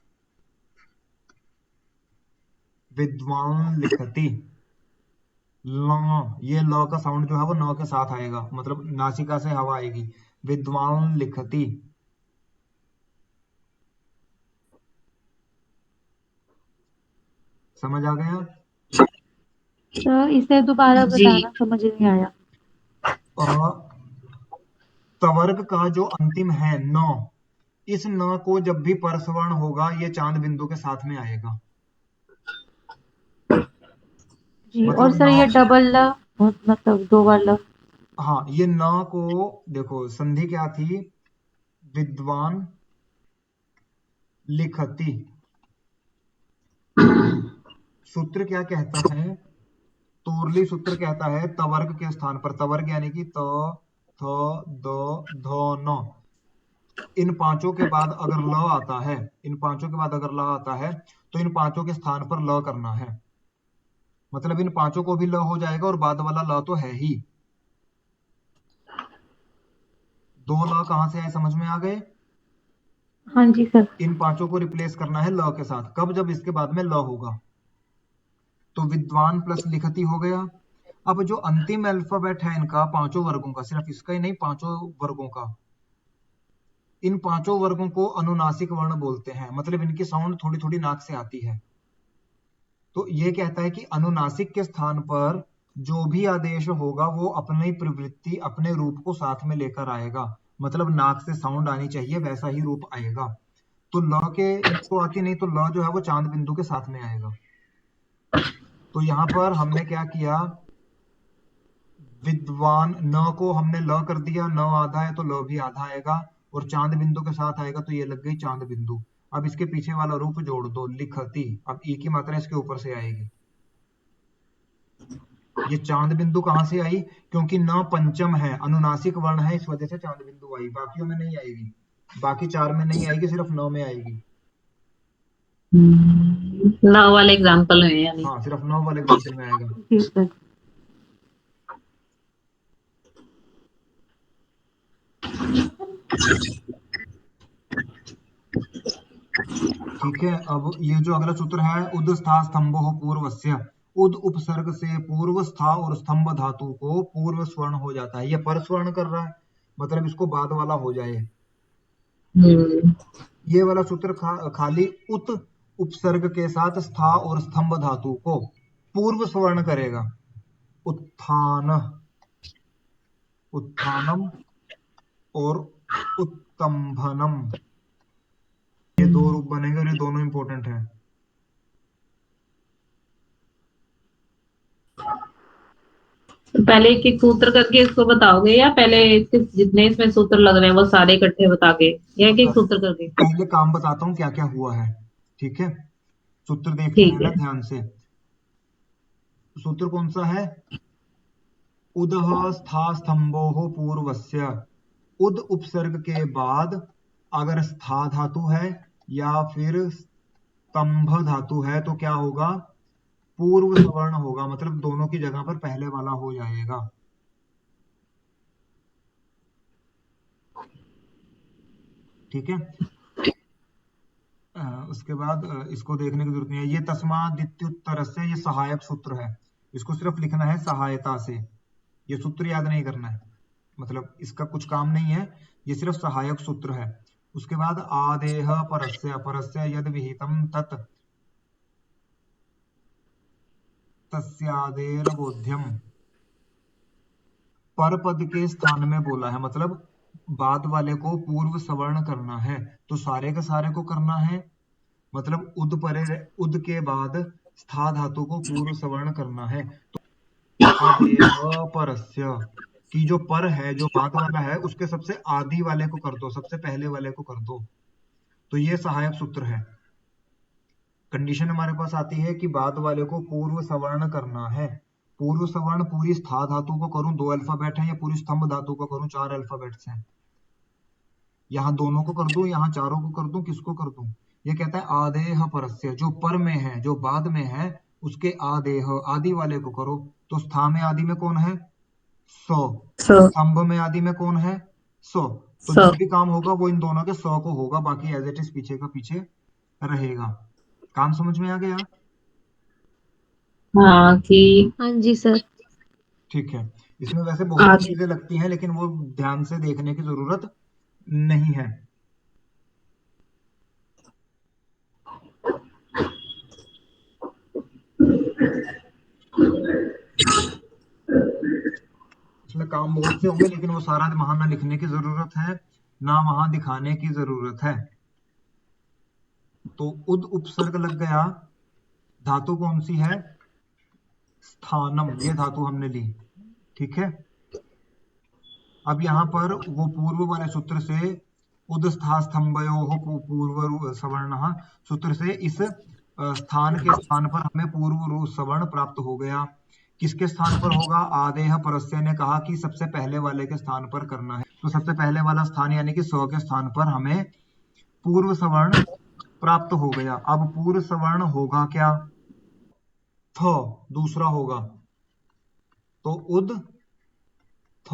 [SPEAKER 1] विद्वान लिखती, ल, ये ल का साउंड जो है वो न के साथ आएगा, मतलब नासिका से हवा आएगी। विद्वान लिखती। समझ आ गया।
[SPEAKER 3] सर इसे दोबारा
[SPEAKER 2] जी।
[SPEAKER 3] बताना, समझ नहीं आया।
[SPEAKER 1] तवर्ग का जो अंतिम है न, इस न को जब भी परसवर्ण होगा ये चांद बिंदु के साथ में आएगा।
[SPEAKER 3] जी, और
[SPEAKER 1] मतलब
[SPEAKER 3] सर
[SPEAKER 1] न,
[SPEAKER 3] ये डबल ल, मतलब दो बार ल।
[SPEAKER 1] हाँ ये न को देखो संधि क्या थी, विद्वान लिखती। सूत्र क्या कहता है, तोरली सूत्र कहता है तवर्ग के स्थान पर, तवर्ग यानी कि त, थ, द, ध, न, इन पांचों के बाद अगर ल आता है, इन पांचों के बाद अगर ल आता है तो इन पांचों के स्थान पर ल करना है, मतलब इन पांचों को भी ल हो जाएगा और बाद वाला ल तो है ही। दो ल कहां से आए समझ में आ गए।
[SPEAKER 3] हाँ जी सर।
[SPEAKER 1] इन पांचों को रिप्लेस करना है ल के साथ, कब, जब इसके बाद में ल होगा। तो विद्वान प्लस लिखती हो गया। अब जो अंतिम अल्फाबेट है इनका पांचों वर्गों का, सिर्फ इसका ही नहीं पांचों वर्गों का, इन पांचों वर्गों को अनुनासिक वर्ण बोलते हैं, मतलब इनकी साउंड थोड़ी थोड़ी नाक से आती है। तो ये कहता है कि अनुनासिक के स्थान पर जो भी आदेश होगा वो अपनी प्रवृत्ति अपने रूप को साथ में लेकर आएगा, मतलब नाक से साउंड आनी चाहिए वैसा ही रूप आएगा। तो ल के तो आती नहीं, तो ल जो है वो चांद बिंदु के साथ में आएगा। तो यहाँ पर हमने क्या किया, विद्वान न को हमने ल कर दिया, न आधा है तो ल भी आधा आएगा, और चांद बिंदु के साथ आएगा तो ये लग गई चांद बिंदु। अब इसके पीछे वाला रूप जोड़ दो, लिखती, अब ई की मात्रा इसके ऊपर से आएगी। ये चांद बिंदु कहां से आई, क्योंकि न पंचम है, अनुनासिक वर्ण है, इस वजह से चांद बिंदु आई, बाकियों में नहीं आएगी, बाकी चार में नहीं आएगी, सिर्फ न में आएगी।
[SPEAKER 2] न वाले एग्जाम्पल में यानी।
[SPEAKER 1] हाँ सिर्फ न वाले एग्जाम्पल में आएगा।
[SPEAKER 3] जी सर।
[SPEAKER 1] ठीक है, अब ये जो अगला सूत्र है, उद स्था स्तंभो पूर्वस्य, उद उपसर्ग से पूर्व स्था और स्तंभ धातु को पूर्व स्वर्ण हो जाता है, ये पर स्वर्ण कर रहा है, मतलब इसको बाद वाला हो जाए।
[SPEAKER 2] हम्म।
[SPEAKER 1] ये वाला सूत्र खाली उत उपसर्ग के साथ स्था और स्तंभ धातु को पूर्व स्वर्ण करेगा। उत्थान, उत्थानम और उत्तंभनम, ये दो रूप बनेंगे और ये दोनों इंपॉर्टेंट है।
[SPEAKER 2] पहले एक एक सूत्र करके इसको बताओगे या पहले जितने इसमें सूत्र लग रहे हैं वो सारे इकट्ठे बता के या एक एक सूत्र करके?
[SPEAKER 1] पहले काम बताता हूँ क्या क्या हुआ है, ठीक है। सूत्र देखते
[SPEAKER 2] ठीक
[SPEAKER 1] रहना
[SPEAKER 2] है।
[SPEAKER 1] ध्यान से। सूत्र कौन सा है? उदः स्था स्तंभोः पूर्वस्य। उद उपसर्ग के बाद अगर स्था धातु है या फिर स्तंभ धातु है तो क्या होगा? पूर्व सवर्ण होगा, मतलब दोनों की जगह पर पहले वाला हो जाएगा। ठीक है। उसके बाद इसको देखने की जरूरत नहीं है। ये तस्मादित्युत्तर से, ये सहायक सूत्र है, इसको सिर्फ लिखना है सहायता से, ये सूत्र याद नहीं करना है, मतलब इसका कुछ काम नहीं है, ये सिर्फ सहायक सूत्र है। उसके बाद आदेह परस्य, परस्य यद विहितम तत् तस्यादेर बोध्यम। पर पद के स्थान में बोला है, मतलब बाद वाले को पूर्व सवर्ण करना है, तो सारे के सारे को करना है, मतलब उद परे, उद के बाद स्था धातु को पूर्व सवर्ण करना है। तो आदेह परस्य की जो पर है, जो बाद वाला है, उसके सबसे आदि वाले को कर दो, सबसे पहले वाले को कर दो। तो ये सहायक सूत्र है। कंडीशन हमारे पास आती है कि बाद वाले को पूर्व सवर्ण करना है। पूर्व सवर्ण पूरी स्था धातु को करूं 2 अल्फाबेट है, या पूरी स्तंभ धातु को करूं 4 अल्फाबेट्स हैं। यहाँ दोनों को कर दूं, यहाँ चारों को कर दूं, किसको कर दूं? ये कहता है आदेह परस्य, जो पर में है, जो बाद में है, उसके आदेह आदि वाले को करो। तो स्था में आदि में कौन है? 100।
[SPEAKER 2] सो
[SPEAKER 1] स्तंभ में आदि में कौन है? 100। तो
[SPEAKER 2] सो
[SPEAKER 1] जो भी काम होगा वो इन दोनों के 100 को होगा, बाकी एज इट इज पीछे का पीछे रहेगा। काम समझ में आ गया?
[SPEAKER 2] हाँ कि
[SPEAKER 3] हाँ जी सर।
[SPEAKER 1] ठीक है। इसमें वैसे बहुत सी
[SPEAKER 2] आगे।
[SPEAKER 1] चीजें लगती हैं, लेकिन वो ध्यान से देखने की जरूरत नहीं है। इसमें काम बहुत से होंगे, लेकिन वो सारा वहां ना लिखने की जरूरत है, ना वहां दिखाने की जरूरत है। तो उद उपसर्ग लग गया। धातु कौन सी है? स्थानम, ये धातु हमने ली, ठीक है। अब यहाँ पर वो पूर्व वाले सूत्र से उदस्था स्तंभयोः पूर्व सवर्ण सूत्र से इस स्थान के स्थान पर हमें पूर्व सवर्ण प्राप्त हो गया। किसके स्थान पर होगा? आदेह परस्य ने कहा कि सबसे पहले वाले के स्थान पर करना है, तो सबसे पहले वाला स्थान यानी कि 100 के स्थान पर हमें पूर्व सवर्ण प्राप्त हो गया। अब पूर्व सवर्ण होगा क्या? थ दूसरा होगा, तो उद थ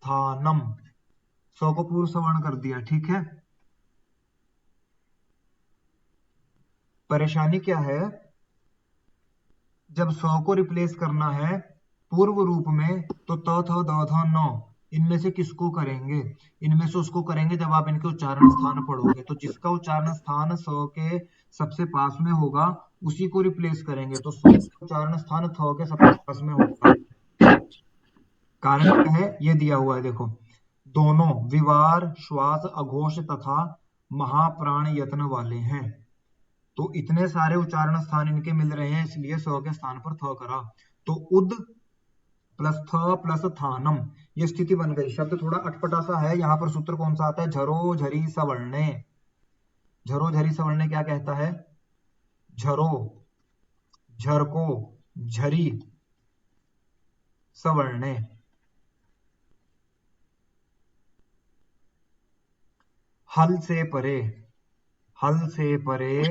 [SPEAKER 1] थानम, 100 को पूर्व सवर्ण कर दिया, ठीक है। परेशानी क्या है? जब 100 को रिप्लेस करना है पूर्व रूप में, तो त थ द ध न, इनमें से किसको करेंगे? इनमें से उसको करेंगे जब आप इनके उच्चारण स्थान पढ़ोगे, तो जिसका उच्चारण स्थान 100 के सबसे पास में होगा उसी को रिप्लेस करेंगे। तो 100 का उच्चारण स्थान थ के सबसे पास में होगा। कारण क्या है? ये दिया हुआ है, देखो। दोनों विवार, श्वास, अघोष तथा महाप्राण यत्न वाले हैं, तो इतने सारे उच्चारण स्थान इनके मिल रहे हैं, इसलिए 100 के स्थान पर थ करा। तो उद प्लस थ प्लस थानम, ये स्थिति बन गई। शब्द थोड़ा अटपटा सा है। यहाँ पर सूत्र कौन सा आता है? झरो झरी सवर्णे। झरो झरी सवर्णे क्या कहता है? झरो, झर को, झरी, सवर्णे। हल से परे, हल से परे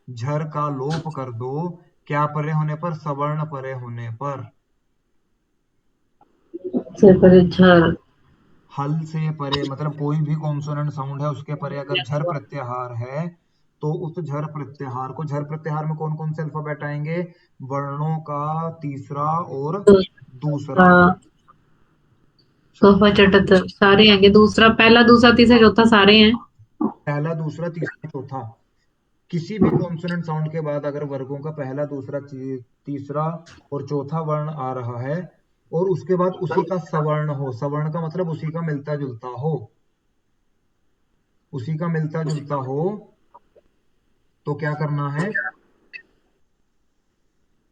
[SPEAKER 1] झर का लोप कर दो। क्या परे होने पर? सवर्ण परे होने पर।
[SPEAKER 2] से परे झर।
[SPEAKER 1] हल से परे मतलब कोई भी कॉन्सोनेंट साउंड है उसके परे अगर झर प्रत्याहार है, तो उस झर प्रत्याहार को, झर प्रत्याहार में कौन कौन से अल्फाबेट आएंगे? वर्णों का तीसरा और दूसरा।
[SPEAKER 2] सोफा चटत सारे आएंगे, दूसरा पहला दूसरा तीसरा चौथा सारे हैं।
[SPEAKER 1] पहला दूसरा तीसरा चौथा, किसी भी कॉन्सोनेंट साउंड के बाद अगर वर्गों का पहला दूसरा तीसरा और चौथा वर्ण आ रहा है, और उसके बाद उसी का सवर्ण हो, सवर्ण का मतलब उसी का मिलता जुलता हो, उसी का मिलता जुलता हो, तो क्या करना है?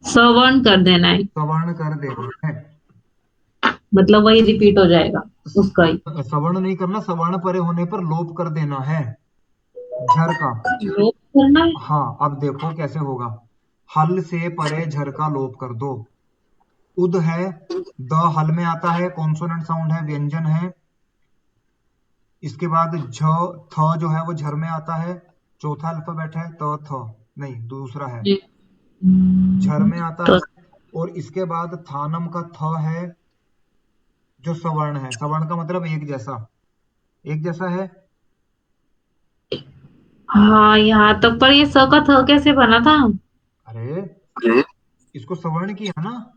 [SPEAKER 2] सवर्ण कर देना है।
[SPEAKER 1] सवर्ण कर देना है।
[SPEAKER 2] मतलब वही रिपीट हो जाएगा उसका ही।
[SPEAKER 1] सवर्ण नहीं करना, सवर्ण परे होने पर लोप कर देना है झर का।
[SPEAKER 2] लोप करना है।
[SPEAKER 1] हाँ, अब देखो कैसे होगा। हल से परे झर का लोप कर दो। उद है, द हल में आता है, कॉन्सोनेंट साउंड है, व्यंजन है। इसके बाद झ, थ जो है वो झर में आता है, चौथा अल्फाबेट है। त थ नहीं, दूसरा है, झर में आता
[SPEAKER 2] तो
[SPEAKER 1] है। और इसके बाद थानम का थ है, जो सवर्ण है। सवर्ण का मतलब एक जैसा, एक जैसा है।
[SPEAKER 2] हाँ, यहाँ तक। पर ये स का थ कैसे बना था?
[SPEAKER 1] अरे, इसको सवर्ण किया ना।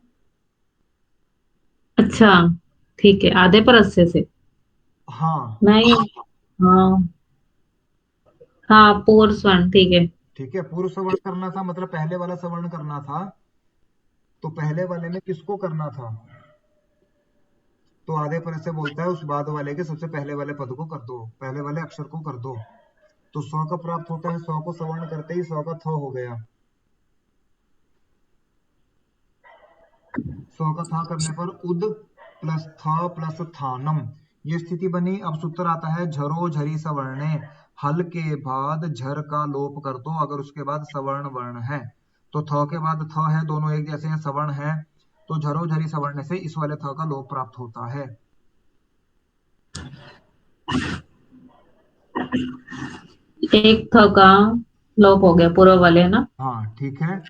[SPEAKER 2] अच्छा, ठीक है, आधे पर अस्से से।
[SPEAKER 1] हाँ,
[SPEAKER 2] नहीं। हाँ। हाँ, पूर्व स्वर्ण, ठीक है।
[SPEAKER 1] ठीक है, पूर्व सवर्ण करना था, मतलब पहले वाला सवर्ण करना था। तो पहले वाले में किसको करना था? तो आधे पर से बोलता है उस बाद वाले के सबसे पहले वाले पद को कर दो, पहले वाले अक्षर को कर दो। तो 100 का प्राप्त होता है, 100 को सवर्ण करते ही 100 का थ हो गया। 100 का था करने पर उद प्लस थ प्लस थानम, ये स्थिति बनी। अब सूत्र आता है झरो झरी सवर्णे। हल के बाद झर का लोप कर दो अगर उसके बाद सवर्ण वर्ण है। तो थ के बाद थ है, दोनों एक जैसे हैं, सवर्ण है। तो झरो झरी सवर्ण से इस वाले थ का लोप प्राप्त होता है।
[SPEAKER 2] एक थ का लोप हो गया पूर्व वाले, है ना?
[SPEAKER 1] हाँ, ठीक है।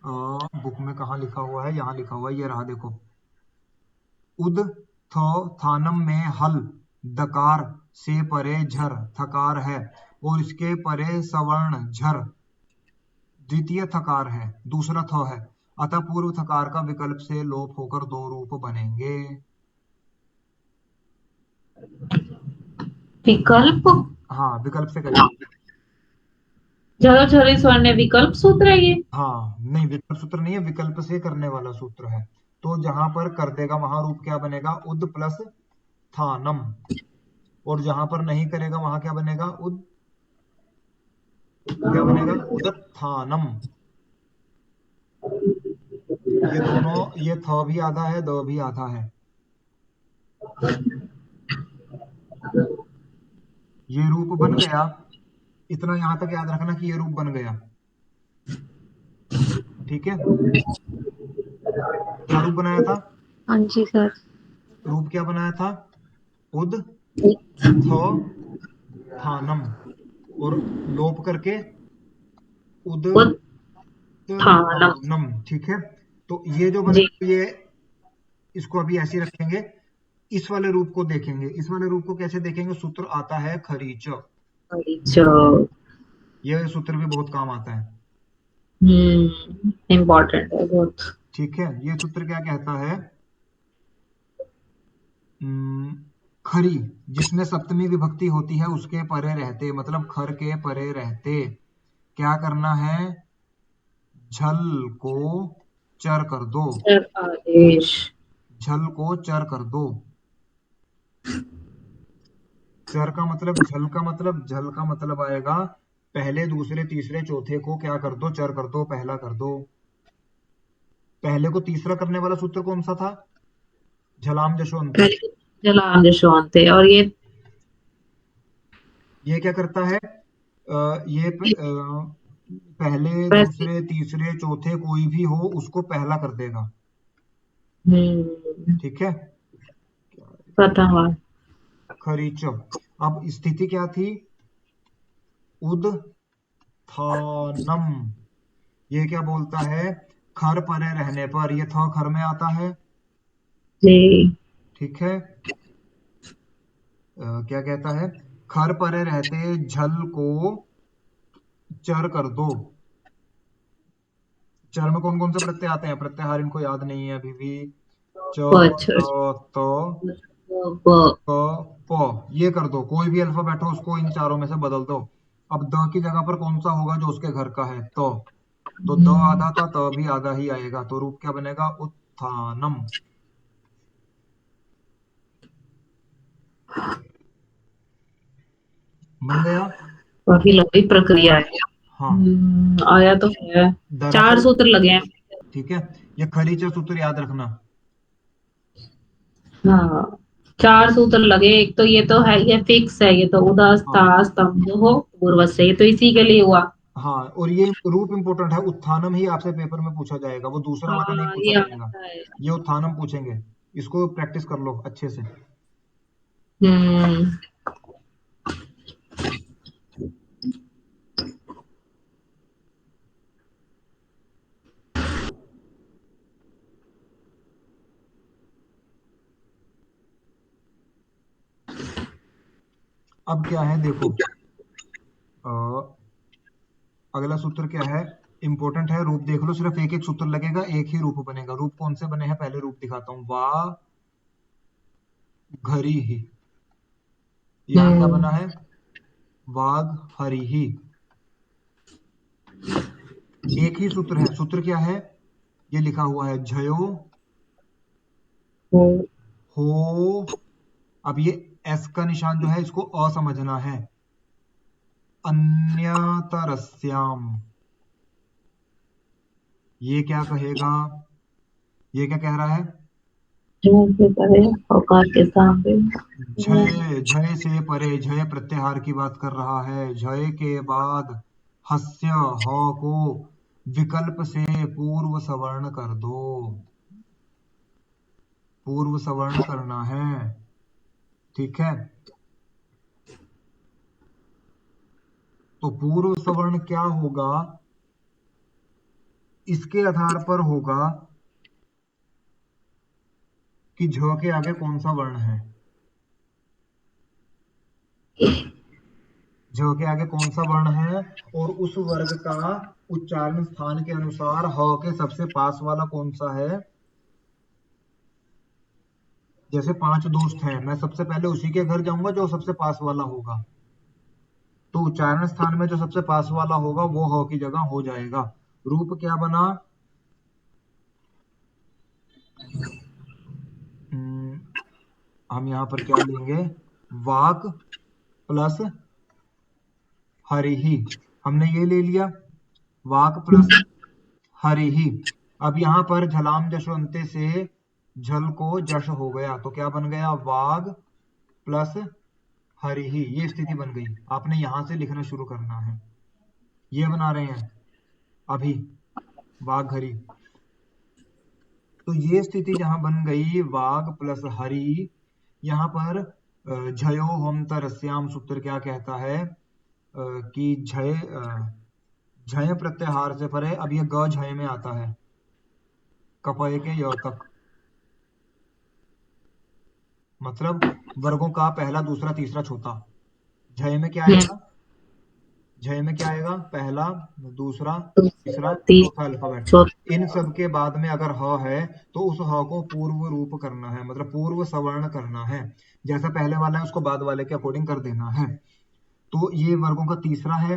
[SPEAKER 1] बुक में कहाँ लिखा हुआ है? यहाँ लिखा हुआ है, ये रहा देखो। उद थ थानम में हल, दकार से परे झर, थकार है। और इसके परे सवर्ण झर द्वितीय थकार है, दूसरा थ है। अतः पूर्व थकार का विकल्प से लोप होकर दो रूप बनेंगे।
[SPEAKER 2] विकल्प?
[SPEAKER 1] हाँ, विकल्प से करेंगे।
[SPEAKER 2] झरो झरी स्वर्ण विकल्प सूत्र है ये?
[SPEAKER 1] हाँ, नहीं, विकल्प सूत्र नहीं है, विकल्प से करने वाला सूत्र है। तो जहां पर कर देगा वहां रूप क्या बनेगा? उद प्लस थानम। और जहां पर नहीं करेगा वहां क्या बनेगा? उद, क्या बनेगा? उदत्थानम। ये दोनों, ये थ भी आधा है, द भी आधा है। ये रूप बन गया। इतना यहां तक याद रखना कि ये रूप बन गया। ठीक है, क्या रूप बनाया था?
[SPEAKER 3] हाँ जी सर।
[SPEAKER 1] रूप क्या बनाया था? उद थ थानम। और लोप करके उद
[SPEAKER 2] उत्थानम।
[SPEAKER 1] थानम। ठीक है, तो ये जो
[SPEAKER 2] जी।
[SPEAKER 1] बनेगा, ये इसको अभी ऐसे ही रखेंगे। इस वाले रूप को देखेंगे। इस वाले रूप को कैसे देखेंगे? सूत्र आता है खरीच।
[SPEAKER 2] जो।
[SPEAKER 1] यह सूत्र भी बहुत काम आता है।
[SPEAKER 2] इम्पोर्टेंट है बहुत।
[SPEAKER 1] ठीक है, ये सूत्र क्या कहता है? हम्म, खरी जिसमें सप्तमी विभक्ति होती है उसके परे रहते, मतलब खर के परे रहते क्या करना है? झल को चर कर दो।
[SPEAKER 2] सर आदेश।
[SPEAKER 1] झल को चर कर दो। चर का मतलब, झल का मतलब, झल का मतलब आएगा पहले दूसरे तीसरे चौथे को क्या कर दो? चर कर दो, पहला कर दो। पहले को तीसरा करने वाला सूत्र कौन सा था? झलाम जशोंते।
[SPEAKER 2] पहले जलाम जशवंत थे, और
[SPEAKER 1] ये क्या करता है? पहले
[SPEAKER 2] प्रति।
[SPEAKER 1] दूसरे तीसरे चौथे कोई भी हो उसको पहला कर देगा। ठीक है,
[SPEAKER 2] प्रथम बार।
[SPEAKER 1] खरीच। अब स्थिति क्या थी? उद थानम। ये क्या बोलता है? खर परे रहने पर, ये थ खर में आता है।
[SPEAKER 2] जी।
[SPEAKER 1] ठीक है, क्या कहता है? खर परे रहते झल को चर कर दो। चर में कौन कौन से प्रत्यय आते हैं? प्रत्याहार इनको याद नहीं है अभी भी। च,
[SPEAKER 2] अच्छा।
[SPEAKER 1] त, क, प। ये कर दो, कोई भी अल्फाबेट हो उसको इन चारों में से बदल दो। अब द की जगह पर कौन सा होगा जो उसके घर का है? तो द आधा था, त भी आधा ही आएगा। तो रूप क्या बनेगा? उत्थानम। बन गया।
[SPEAKER 2] काफी लंबी प्रक्रिया है।
[SPEAKER 1] हाँ,
[SPEAKER 2] आया तो है। चार
[SPEAKER 1] दरअसल,
[SPEAKER 2] सूत्र लगे हैं।
[SPEAKER 1] ठीक है, ये खरीचा सूत्र याद रखना।
[SPEAKER 2] हाँ, 4 सूत्र लगे। एक तो ये तो है, ये फिक्स है, ये तो उदस
[SPEAKER 1] हाँ
[SPEAKER 2] था स्तंभ हो पूर्व से, ये तो इसी के लिए हुआ।
[SPEAKER 1] हाँ, और ये रूप इंपॉर्टेंट है, उत्थानम ही आपसे पेपर में पूछा जाएगा, वो दूसरा वाला नहीं
[SPEAKER 2] हाँ,
[SPEAKER 1] पूछा
[SPEAKER 2] ये
[SPEAKER 1] जाएगा।
[SPEAKER 2] आता है।
[SPEAKER 1] ये उत्थानम पूछेंगे, इसको प्रैक्टिस कर लो अच्छे से।
[SPEAKER 2] हम्म।
[SPEAKER 1] अब क्या है देखो, अ, अगला सूत्र क्या है, इंपॉर्टेंट है। रूप देख लो, सिर्फ एक एक सूत्र लगेगा, एक ही रूप बनेगा। रूप कौन से बने हैं पहले रूप दिखाता हूँ। वा घरी ही, यहाँ क्या
[SPEAKER 2] हम्म।
[SPEAKER 1] बना है, वाघ हरि ही। एक ही सूत्र है, सूत्र क्या है, ये लिखा हुआ है झयो
[SPEAKER 2] वो
[SPEAKER 1] हो। अब ये एस का निशान जो है इसको अ समझना है। अन्यतरस्याम, ये क्या कहेगा, ये क्या कह रहा है,
[SPEAKER 2] झूठ से परे औकात के सामने।
[SPEAKER 1] झय, झय से परे, झय प्रत्याहार की बात कर रहा है। झय के बाद हस्य ह को विकल्प से पूर्व सवर्ण कर दो, पूर्व सवर्ण करना है, ठीक है। तो पूर्व सवर्ण क्या होगा, इसके आधार पर होगा कि झ के आगे कौन सा वर्ण है, झ के आगे कौन सा वर्ण है, और उस वर्ग का उच्चारण स्थान के अनुसार ह के सबसे पास वाला कौन सा है। जैसे 5 दोस्त हैं, मैं सबसे पहले उसी के घर जाऊंगा जो सबसे पास वाला होगा, तो उच्चारण स्थान में जो सबसे पास वाला होगा वो ह की जगह हो जाएगा। रूप क्या बना, हम्म, हम यहाँ पर क्या लेंगे, वाक प्लस हरि ही, हमने ये ले लिया, वाक प्लस हरि ही। अब यहाँ पर झलाम जशवंते से झल को जश हो गया, तो क्या बन गया, वाग प्लस हरि ही, ये स्थिति बन गई। आपने यहां से लिखना शुरू करना है, ये बना रहे हैं अभी, वाघ हरि। तो ये स्थिति जहां बन गई वाघ प्लस हरि, यहाँ पर झयो हम तरस्याम सूत्र क्या कहता है, कि झय प्रत्याहार से परे, अब ये ग झय में आता है, कपय के य तक, मतलब वर्गों का पहला दूसरा तीसरा चौथा। झय में क्या आएगा, झय में क्या आएगा, पहला दूसरा तीसरा चौथा अल्फाबेट। इन सब के बाद में अगर ह है तो उस ह को पूर्व रूप करना है, मतलब पूर्व सवर्ण करना है। जैसा पहले वाला है उसको बाद वाले के अकॉर्डिंग कर देना है। तो ये वर्गों का तीसरा है,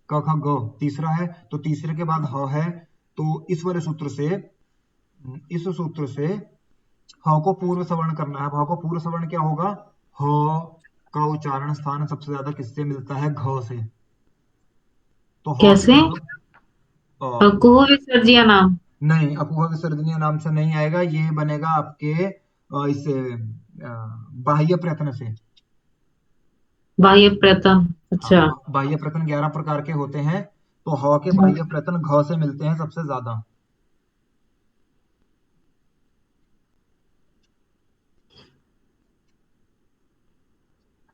[SPEAKER 1] क ख ग तीसरा है, तो तीसरे के बाद ह है, तो इस वाले सूत्र से, इस सूत्र से ह को पूर्व सवर्ण करना है। अब ह को पूर्व सवर्ण क्या होगा, ह का उच्चारण स्थान सबसे ज्यादा किससे मिलता है, घ से। तो ह की
[SPEAKER 2] कैसे?
[SPEAKER 1] जगह
[SPEAKER 2] कुहू विसर्जिया नाम।
[SPEAKER 1] नहीं, अपोह विसर्जनीय नाम से नहीं आएगा, ये बनेगा आपके इससे, बाह्य प्रयत्न से।
[SPEAKER 2] बाह्य प्रथम।
[SPEAKER 1] हाँ,
[SPEAKER 2] अच्छा।
[SPEAKER 1] बाह्य प्रयत्न 11 प्रकार के होते हैं, तो ह के बाह्य प्रयत्न घ से मिलते हैं सबसे ज्यादा।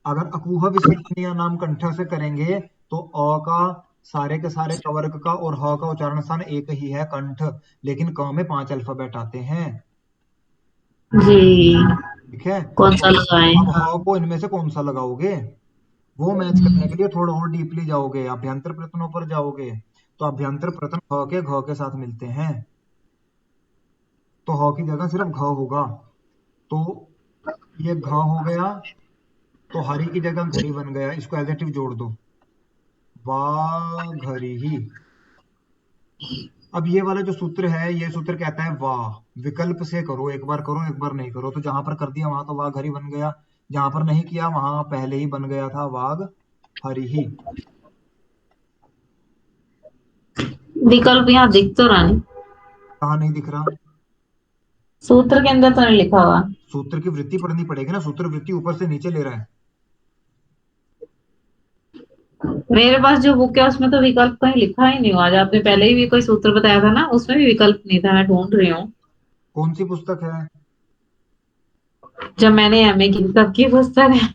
[SPEAKER 1] अगर अकुह विसर्जनीय नाम कंठ से करेंगे तो अ का सारे के सारे कवर्ग का और ह का उच्चारण स्थान एक ही है, कंठ, लेकिन क में 5 अल्फाबेट आते हैं,
[SPEAKER 2] जी।
[SPEAKER 1] ठीक है।
[SPEAKER 2] कौन
[SPEAKER 1] तो
[SPEAKER 2] सा लगाए?
[SPEAKER 1] अब
[SPEAKER 2] हाँ।
[SPEAKER 1] ह को इनमें से कौन सा लगाओगे, वो मैच करने के लिए थोड़ा और डीपली जाओगे, अभ्यंतर प्रश्नों पर जाओगे, तो अभ्यंतर प्रश्न घ के साथ मिलते हैं, तो ह की जगह सिर्फ घ होगा। तो ये घ हो गया, तो हरि की जगह घरी बन गया, इसको एडजेक्टिव जोड़ दो, वाह घरी ही। अब ये वाला जो सूत्र है, ये सूत्र कहता है वाह, विकल्प से करो, एक बार करो एक बार नहीं करो, तो जहां पर कर दिया वहां तो वाह घरी बन गया, जहां पर नहीं किया वहां पहले ही बन गया था वाघ हरि ही।
[SPEAKER 2] विकल्प यहाँ दिख तो रहा नहीं।
[SPEAKER 1] कहाँ नहीं दिख रहा,
[SPEAKER 2] सूत्र के अंदर तो नहीं लिखा हुआ।
[SPEAKER 1] सूत्र की वृत्ति पढ़नी पड़ेगी ना, सूत्र वृत्ति ऊपर से नीचे ले रहा है।
[SPEAKER 2] मेरे पास जो बुक है उसमें तो विकल्प कहीं लिखा ही नहीं हुआ। आज आपने पहले ही भी कोई सूत्र बताया था ना, उसमें भी विकल्प नहीं था। मैं ढूंढ रही हूँ।
[SPEAKER 1] कौन सी पुस्तक है?
[SPEAKER 2] जब मैंने एमए की तब की पुस्तक है।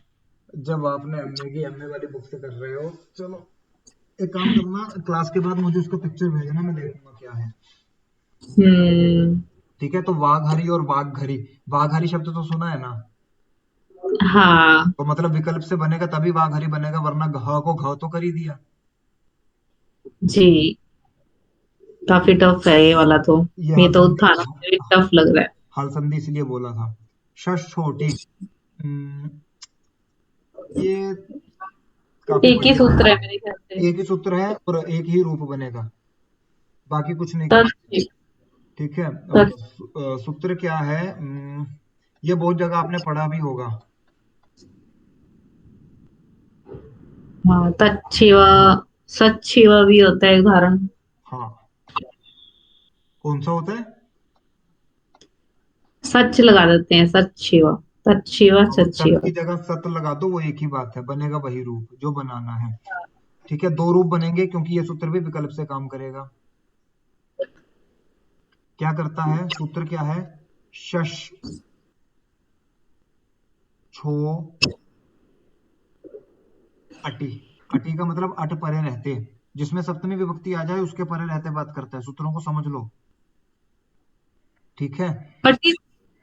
[SPEAKER 1] जब आपने एमए की एमए वाली बुक से कर रहे हो। चलो एक काम करना, क्लास के बाद मुझे उसका पिक्चर भेजना, मैं देखूंगा क्या है।
[SPEAKER 2] हम्म।
[SPEAKER 1] ठीक है, तो वाघहरी और वाघघरी, वाघहरी शब्द तो सुना है ना?
[SPEAKER 2] हाँ
[SPEAKER 1] तो मतलब विकल्प से बनेगा तभी वाघहरी बनेगा, वरना घ को घ तो कर ही दिया।
[SPEAKER 2] जी, काफी टफ है ये वाला तो।
[SPEAKER 1] ये
[SPEAKER 2] ये
[SPEAKER 1] हल
[SPEAKER 2] तो
[SPEAKER 1] संधि,
[SPEAKER 2] उत्थान में टफ लग रहा है।
[SPEAKER 1] हल संधि इसलिए बोला था। शश छोटी, ये काफी
[SPEAKER 2] एक ही
[SPEAKER 1] बढ़िया
[SPEAKER 2] सूत्र है
[SPEAKER 1] है।
[SPEAKER 2] मेरे ख्याल से।
[SPEAKER 1] एक ही सूत्र है और एक ही रूप बनेगा, बाकी कुछ नहीं करना।
[SPEAKER 2] तत्
[SPEAKER 1] ठीक है, अब
[SPEAKER 2] तत्
[SPEAKER 1] सूत्र क्या है? ये बहुत जगह आपने पढ़ा भी होगा।
[SPEAKER 2] हाँ, तच्छिव सच्छिव भी होता है उदाहरण।
[SPEAKER 1] हाँ, कौन सा होता है?
[SPEAKER 2] सच लगा देते हैं, सच्छिव, तच्छिव
[SPEAKER 1] तो तत्
[SPEAKER 2] सच्छिव।
[SPEAKER 1] की जगह सत लगा दो, वो एक ही बात है, बनेगा वही रूप जो बनाना है। ठीक है, दो रूप बनेंगे क्योंकि ये सूत्र भी विकल्प से काम करेगा। क्या करता है सूत्र, क्या है? शश छो अटी। अटी का मतलब अट परे रहते, जिसमें सप्तमी विभक्ति आ जाए उसके परे रहते बात करता है। सूत्रों को समझ लो। ठीक है।
[SPEAKER 2] पर ये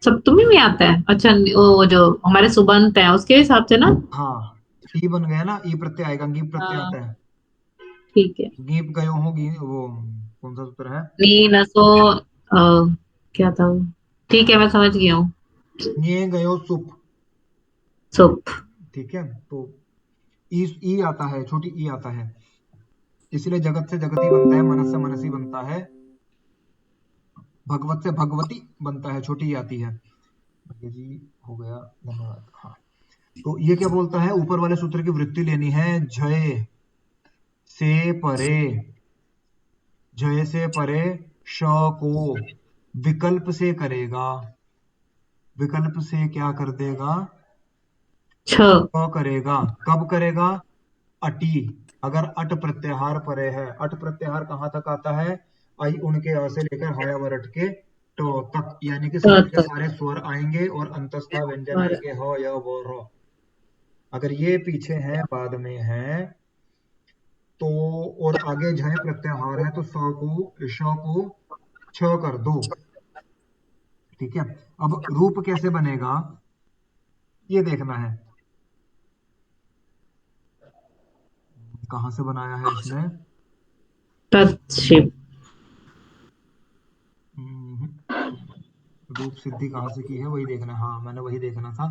[SPEAKER 2] सप्तमी में आता है? अच्छा, वो जो हमारे सुबंत है उसके हिसाब से ना।
[SPEAKER 1] हाँ, ई बन गया ना, ई प्रत्यय आएगा, गीप प्रत्यय
[SPEAKER 2] हाँ,
[SPEAKER 1] आता है।
[SPEAKER 2] ठीक है।
[SPEAKER 1] गीप गयो हो, गी वो कौन सा सूत्र है?
[SPEAKER 2] नी नसो क्या था वो? ठीक है, मैं समझ गया हूँ।
[SPEAKER 1] ये गयो सुप।
[SPEAKER 2] सुप।
[SPEAKER 1] ठीक है, तो ई आता है, छोटी ई आता है, इसलिए जगत से जगती बनता है, मनस से मनसी बनता है, भगवत से भगवती बनता है, छोटी ई आती है। भैया जी हो गया, धन्यवाद। हाँ, तो ये क्या बोलता है, ऊपर वाले सूत्र की वृत्ति लेनी है। जय से परे, जय से परे श को विकल्प से करेगा। विकल्प से क्या कर देगा?
[SPEAKER 2] छ।
[SPEAKER 1] करेगा। कब करेगा? अटी, अगर अट प्रत्याहार परे है। अट प्रत्याहार कहाँ तक आता है? आई उनके अ से लेकर हाया वरट के ट तक, यानी कि सारे के
[SPEAKER 2] त
[SPEAKER 1] सारे स्वर आएंगे और अंतस्था व्यंजन
[SPEAKER 2] और
[SPEAKER 1] आएंगे, ह य व र। अगर ये पीछे है, बाद में है, तो और आगे झय प्रत्याहार है, तो श को छ कर दो। ठीक है, अब रूप कैसे बनेगा ये देखना है। कहाँ से बनाया है इसने?
[SPEAKER 2] तत्शिव।
[SPEAKER 1] हम्म, रूप सिद्धि कहाँ से की है वही देखना है। हाँ, मैंने वही देखना था।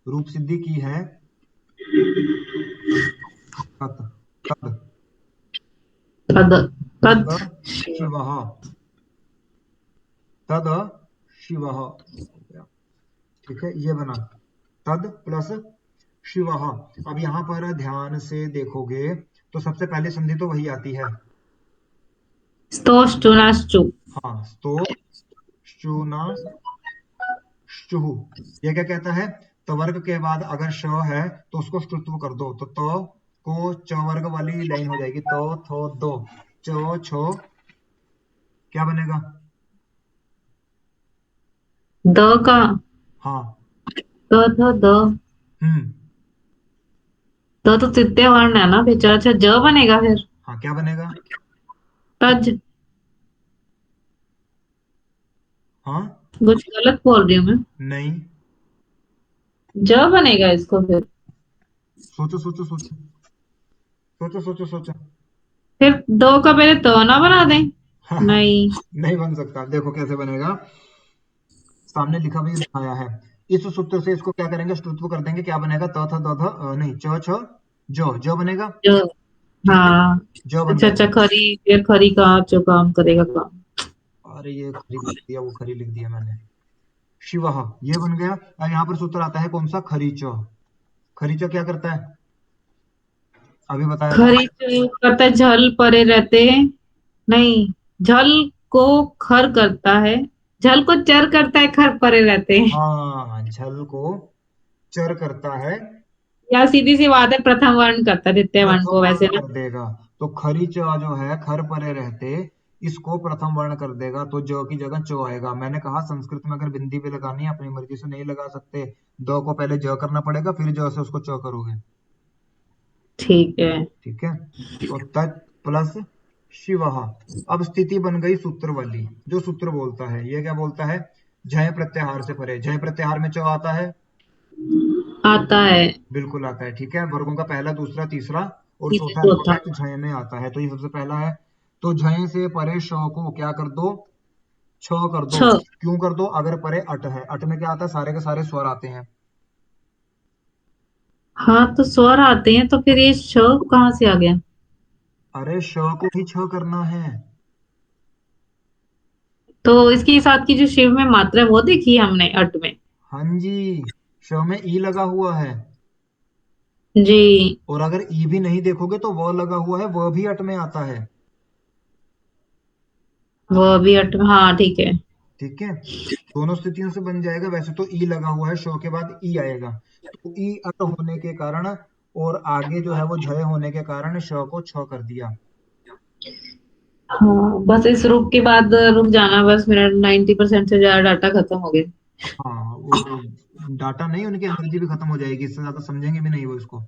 [SPEAKER 1] रूप सिद्धि की है तत्, तद,
[SPEAKER 2] तद
[SPEAKER 1] तद
[SPEAKER 2] तत् शिव।
[SPEAKER 1] शिवः, तद शिवः। ठीक है, ये बना तद प्लस शिवः। अब यहाँ पर ध्यान से देखोगे तो सबसे पहले संधि तो वही आती है।
[SPEAKER 2] स्तोष्टुनाश्चु।
[SPEAKER 1] हाँ, स्तो शुना शुह। ये क्या कहता है? तवर्ग के बाद अगर श है तो उसको स्तुत्व कर दो, तो को च वर्ग वाली लाइन हो जाएगी। तो थो दो चो छो, क्या बनेगा?
[SPEAKER 2] द का
[SPEAKER 1] हाँ।
[SPEAKER 2] द ध द।
[SPEAKER 1] हम्म।
[SPEAKER 2] द तो तृतीय वर्ण है ना, फिर अच्छा ज बनेगा फिर।
[SPEAKER 1] हाँ, क्या बनेगा?
[SPEAKER 2] तज।
[SPEAKER 1] हाँ,
[SPEAKER 2] कुछ गलत बोल रही हूँ मैं?
[SPEAKER 1] नहीं,
[SPEAKER 2] ज बनेगा इसको फिर।
[SPEAKER 1] सोचो सोचो सोचो सोचो सोचो सोचो।
[SPEAKER 2] फिर दो का पहले तो ना बना दें। नहीं।
[SPEAKER 1] नहीं बन सकता, देखो कैसे बनेगा। सामने लिखा भी दिखाया है। इस सूत्र से इसको क्या करेंगे? स्तुत्व कर देंगे। क्या बनेगा? त थ द ध नहीं, च छ जो बनेगा।
[SPEAKER 2] जो।
[SPEAKER 1] ठीक है,
[SPEAKER 2] हाँ।
[SPEAKER 1] जो बन
[SPEAKER 2] अच्छा
[SPEAKER 1] गया।
[SPEAKER 2] अच्छा, खरी फिर खरी का जो काम करेगा काम।
[SPEAKER 1] अरे ये खरी लिख दिया, वो खरी लिख दिया मैंने। शिवः, ये बन गया। और यहाँ पर सूत्र आता है कौन सा? खरीच। खरीच क्या करता है? अभी बताया था।
[SPEAKER 2] खरी जो करता है, झल परे रहते हैं। नहीं, झल को खर करता है। झल को चर करता है, खर परे रहते हैं।
[SPEAKER 1] हाँ, झल को चर करता है,
[SPEAKER 2] या सीधी सी बात है, प्रथम वर्ण करता है द्वितीय वर्ण
[SPEAKER 1] प्रथम
[SPEAKER 2] को
[SPEAKER 1] वर्ण
[SPEAKER 2] वैसे ना।
[SPEAKER 1] कर देगा। तो खरी च जो है खर परे रहते इसको प्रथम वर्ण कर देगा, तो ज की जगह चो आएगा। मैंने कहा संस्कृत में अगर बिंदी भी लगानी है अपनी मर्जी से नहीं लगा सकते, द को पहले ज करना पड़ेगा, फिर ज से उसको च करोगे।
[SPEAKER 2] ठीक है।
[SPEAKER 1] ठीक है, तो तत् प्लस शिवः। अब स्थिति बन गई सूत्र वाली, जो सूत्र बोलता है ये क्या बोलता है, झय प्रत्याहार से परे। झय प्रत्याहार में च आता है,
[SPEAKER 2] आता है।
[SPEAKER 1] बिल्कुल आता है। ठीक है, वर्गों का पहला, दूसरा, तीसरा और
[SPEAKER 2] तीसरा
[SPEAKER 1] चौथा
[SPEAKER 2] चौथा।
[SPEAKER 1] एल्फाबेट झय में आता है, तो ये सबसे पहला है। तो झय से परे श को क्या कर दो, छ कर दो।
[SPEAKER 2] छ।
[SPEAKER 1] क्यों कर दो, अगर परे अट है, अट में क्या आता है, सारे के सारे स्वर आते हैं।
[SPEAKER 2] हाँ तो स्वर आते हैं, तो फिर ये श कहाँ से आ गया?
[SPEAKER 1] अरे श को ही छ करना है।
[SPEAKER 2] तो इसके साथ की जो शिव में मात्रा है वो देखी है हमने अट में।
[SPEAKER 1] हाँ जी, श में ई लगा हुआ है,
[SPEAKER 2] जी।
[SPEAKER 1] और अगर ई भी नहीं देखोगे तो व लगा हुआ है, वह भी अट में आता है।
[SPEAKER 2] वो अभी अट में, हाँ ठीक है।
[SPEAKER 1] ठीक है, दोनों स्थितियों से बन जाएगा। वैसे तो ई लगा हुआ है, शो के बाद ई आएगा, तो ई अट होने के कारण और आगे जो है वो झय होने के कारण श को छ कर दिया।
[SPEAKER 2] हाँ बस इस रुक के बाद रुक जाना, बस मेरा 90% से ज्यादा डाटा खत्म हो गया।
[SPEAKER 1] हाँ, वो डाटा नहीं, उनकी एनर्जी भी खत्म हो जाएगी, इससे ज्यादा समझेंगे भी नहीं वो इसको।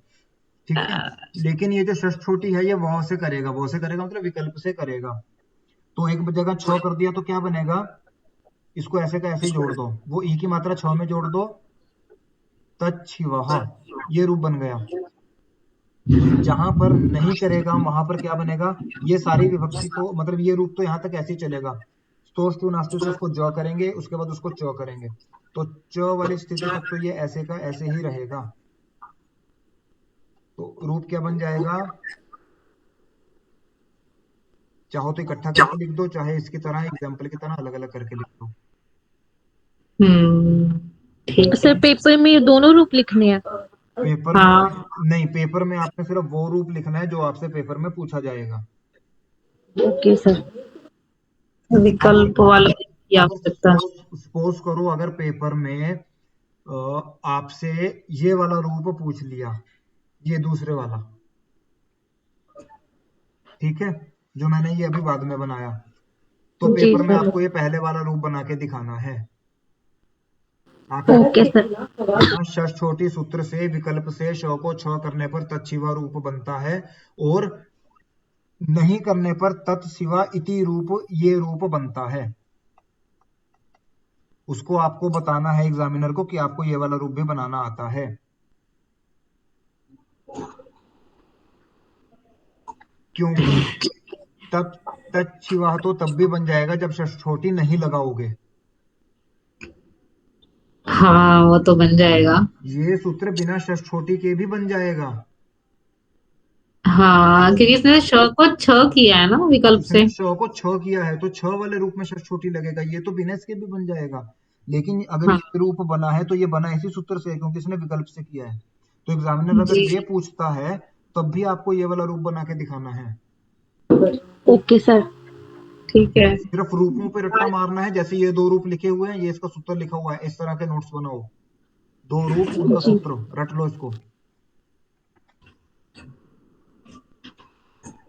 [SPEAKER 1] ठीक है, लेकिन ये जो षष्ठ छोटी है ये वह से करेगा, वह से करेगा मतलब विकल्प से करेगा। तो एक जगह छ कर दिया तो क्या बनेगा, इसको ऐसे का ऐसे ही जोड़ दो, वो ई की मात्रा छ में जोड़ दो, तच्छिवः, ये रूप बन गया। जहां पर नहीं करेगा वहां पर क्या बनेगा, ये सारी विभक्ति तो मतलब ये रूप तो यहाँ तक ऐसे ही चलेगा। स्तोष्टु नास्तु से उसको ज करेंगे, उसके बाद उसको च करेंगे, तो च वाली स्थिति तक तो ये ऐसे का ऐसे ही रहेगा। तो रूप क्या बन जाएगा, चाहो तो इकट्ठा करके लिख दो, चाहे इसकी तरह एग्जाम्पल की तरह अलग अलग करके लिख दो।
[SPEAKER 2] हम्म। ठीक
[SPEAKER 3] सर
[SPEAKER 2] है।
[SPEAKER 3] पेपर में ये दोनों रूप लिखने हैं?
[SPEAKER 1] पेपर में
[SPEAKER 2] हाँ
[SPEAKER 1] नहीं, पेपर में आपने सिर्फ वो रूप लिखना है जो आपसे पेपर में पूछा जाएगा।
[SPEAKER 3] Okay sir.
[SPEAKER 1] अगर
[SPEAKER 2] विकल्प वाला की
[SPEAKER 1] अगर
[SPEAKER 2] आवश्यकता।
[SPEAKER 1] सपोज करो अगर पेपर में आपसे ये वाला रूप पूछ लिया, ये दूसरे वाला, ठीक है, जो मैंने ये अभी बाद में बनाया, तो
[SPEAKER 3] जी
[SPEAKER 1] पेपर में
[SPEAKER 3] सर।
[SPEAKER 1] आपको ये पहले वाला रूप बना के दिखाना है। आप
[SPEAKER 3] ओके सर।
[SPEAKER 1] बिना षष्ठ छोटी सूत्र से विकल्प से श को छ करने पर तत्शिवा रूप बनता है, और नहीं करने पर तत्शिवा इति रूप ये रूप बनता है। उसको आपको बताना है एग्जामिनर को कि आपको ये वाला रूप भी बनाना आता है। क्योंकि तत् तत्शिवा तो तब भी बन जाएगा जब षष्ठ छोटी नहीं लगाओगे।
[SPEAKER 2] हाँ वो तो बन जाएगा।
[SPEAKER 1] ये सूत्र बिना षष्ठ छोटी के भी बन जाएगा।
[SPEAKER 2] हाँ क्योंकि इसने श को छ किया है ना विकल्प
[SPEAKER 1] इसने
[SPEAKER 2] से।
[SPEAKER 1] श को छ किया है तो छ वाले रूप में षष्ठ छोटी लगेगा, ये तो बिना इसके भी बन जाएगा। लेकिन अगर
[SPEAKER 2] हाँ
[SPEAKER 1] ये रूप बना है तो ये बना इसी सूत्र से है, क्योंकि इसने विकल्प से किया है। तो एग्जामिनर अगर
[SPEAKER 2] जी।
[SPEAKER 1] ये पूछता है तब भी आपको ये वाला रूप बना के दिखाना है।
[SPEAKER 3] Okay sir.
[SPEAKER 2] ठीक है।
[SPEAKER 1] सिर्फ रूपों पे रट्टा मारना है, जैसे ये दो रूप लिखे हुए हैं, ये इसका सूत्र लिखा हुआ है, इस तरह के नोट्स बनाओ, दो रूप उनका
[SPEAKER 3] जी
[SPEAKER 1] सूत्र रट लो इसको।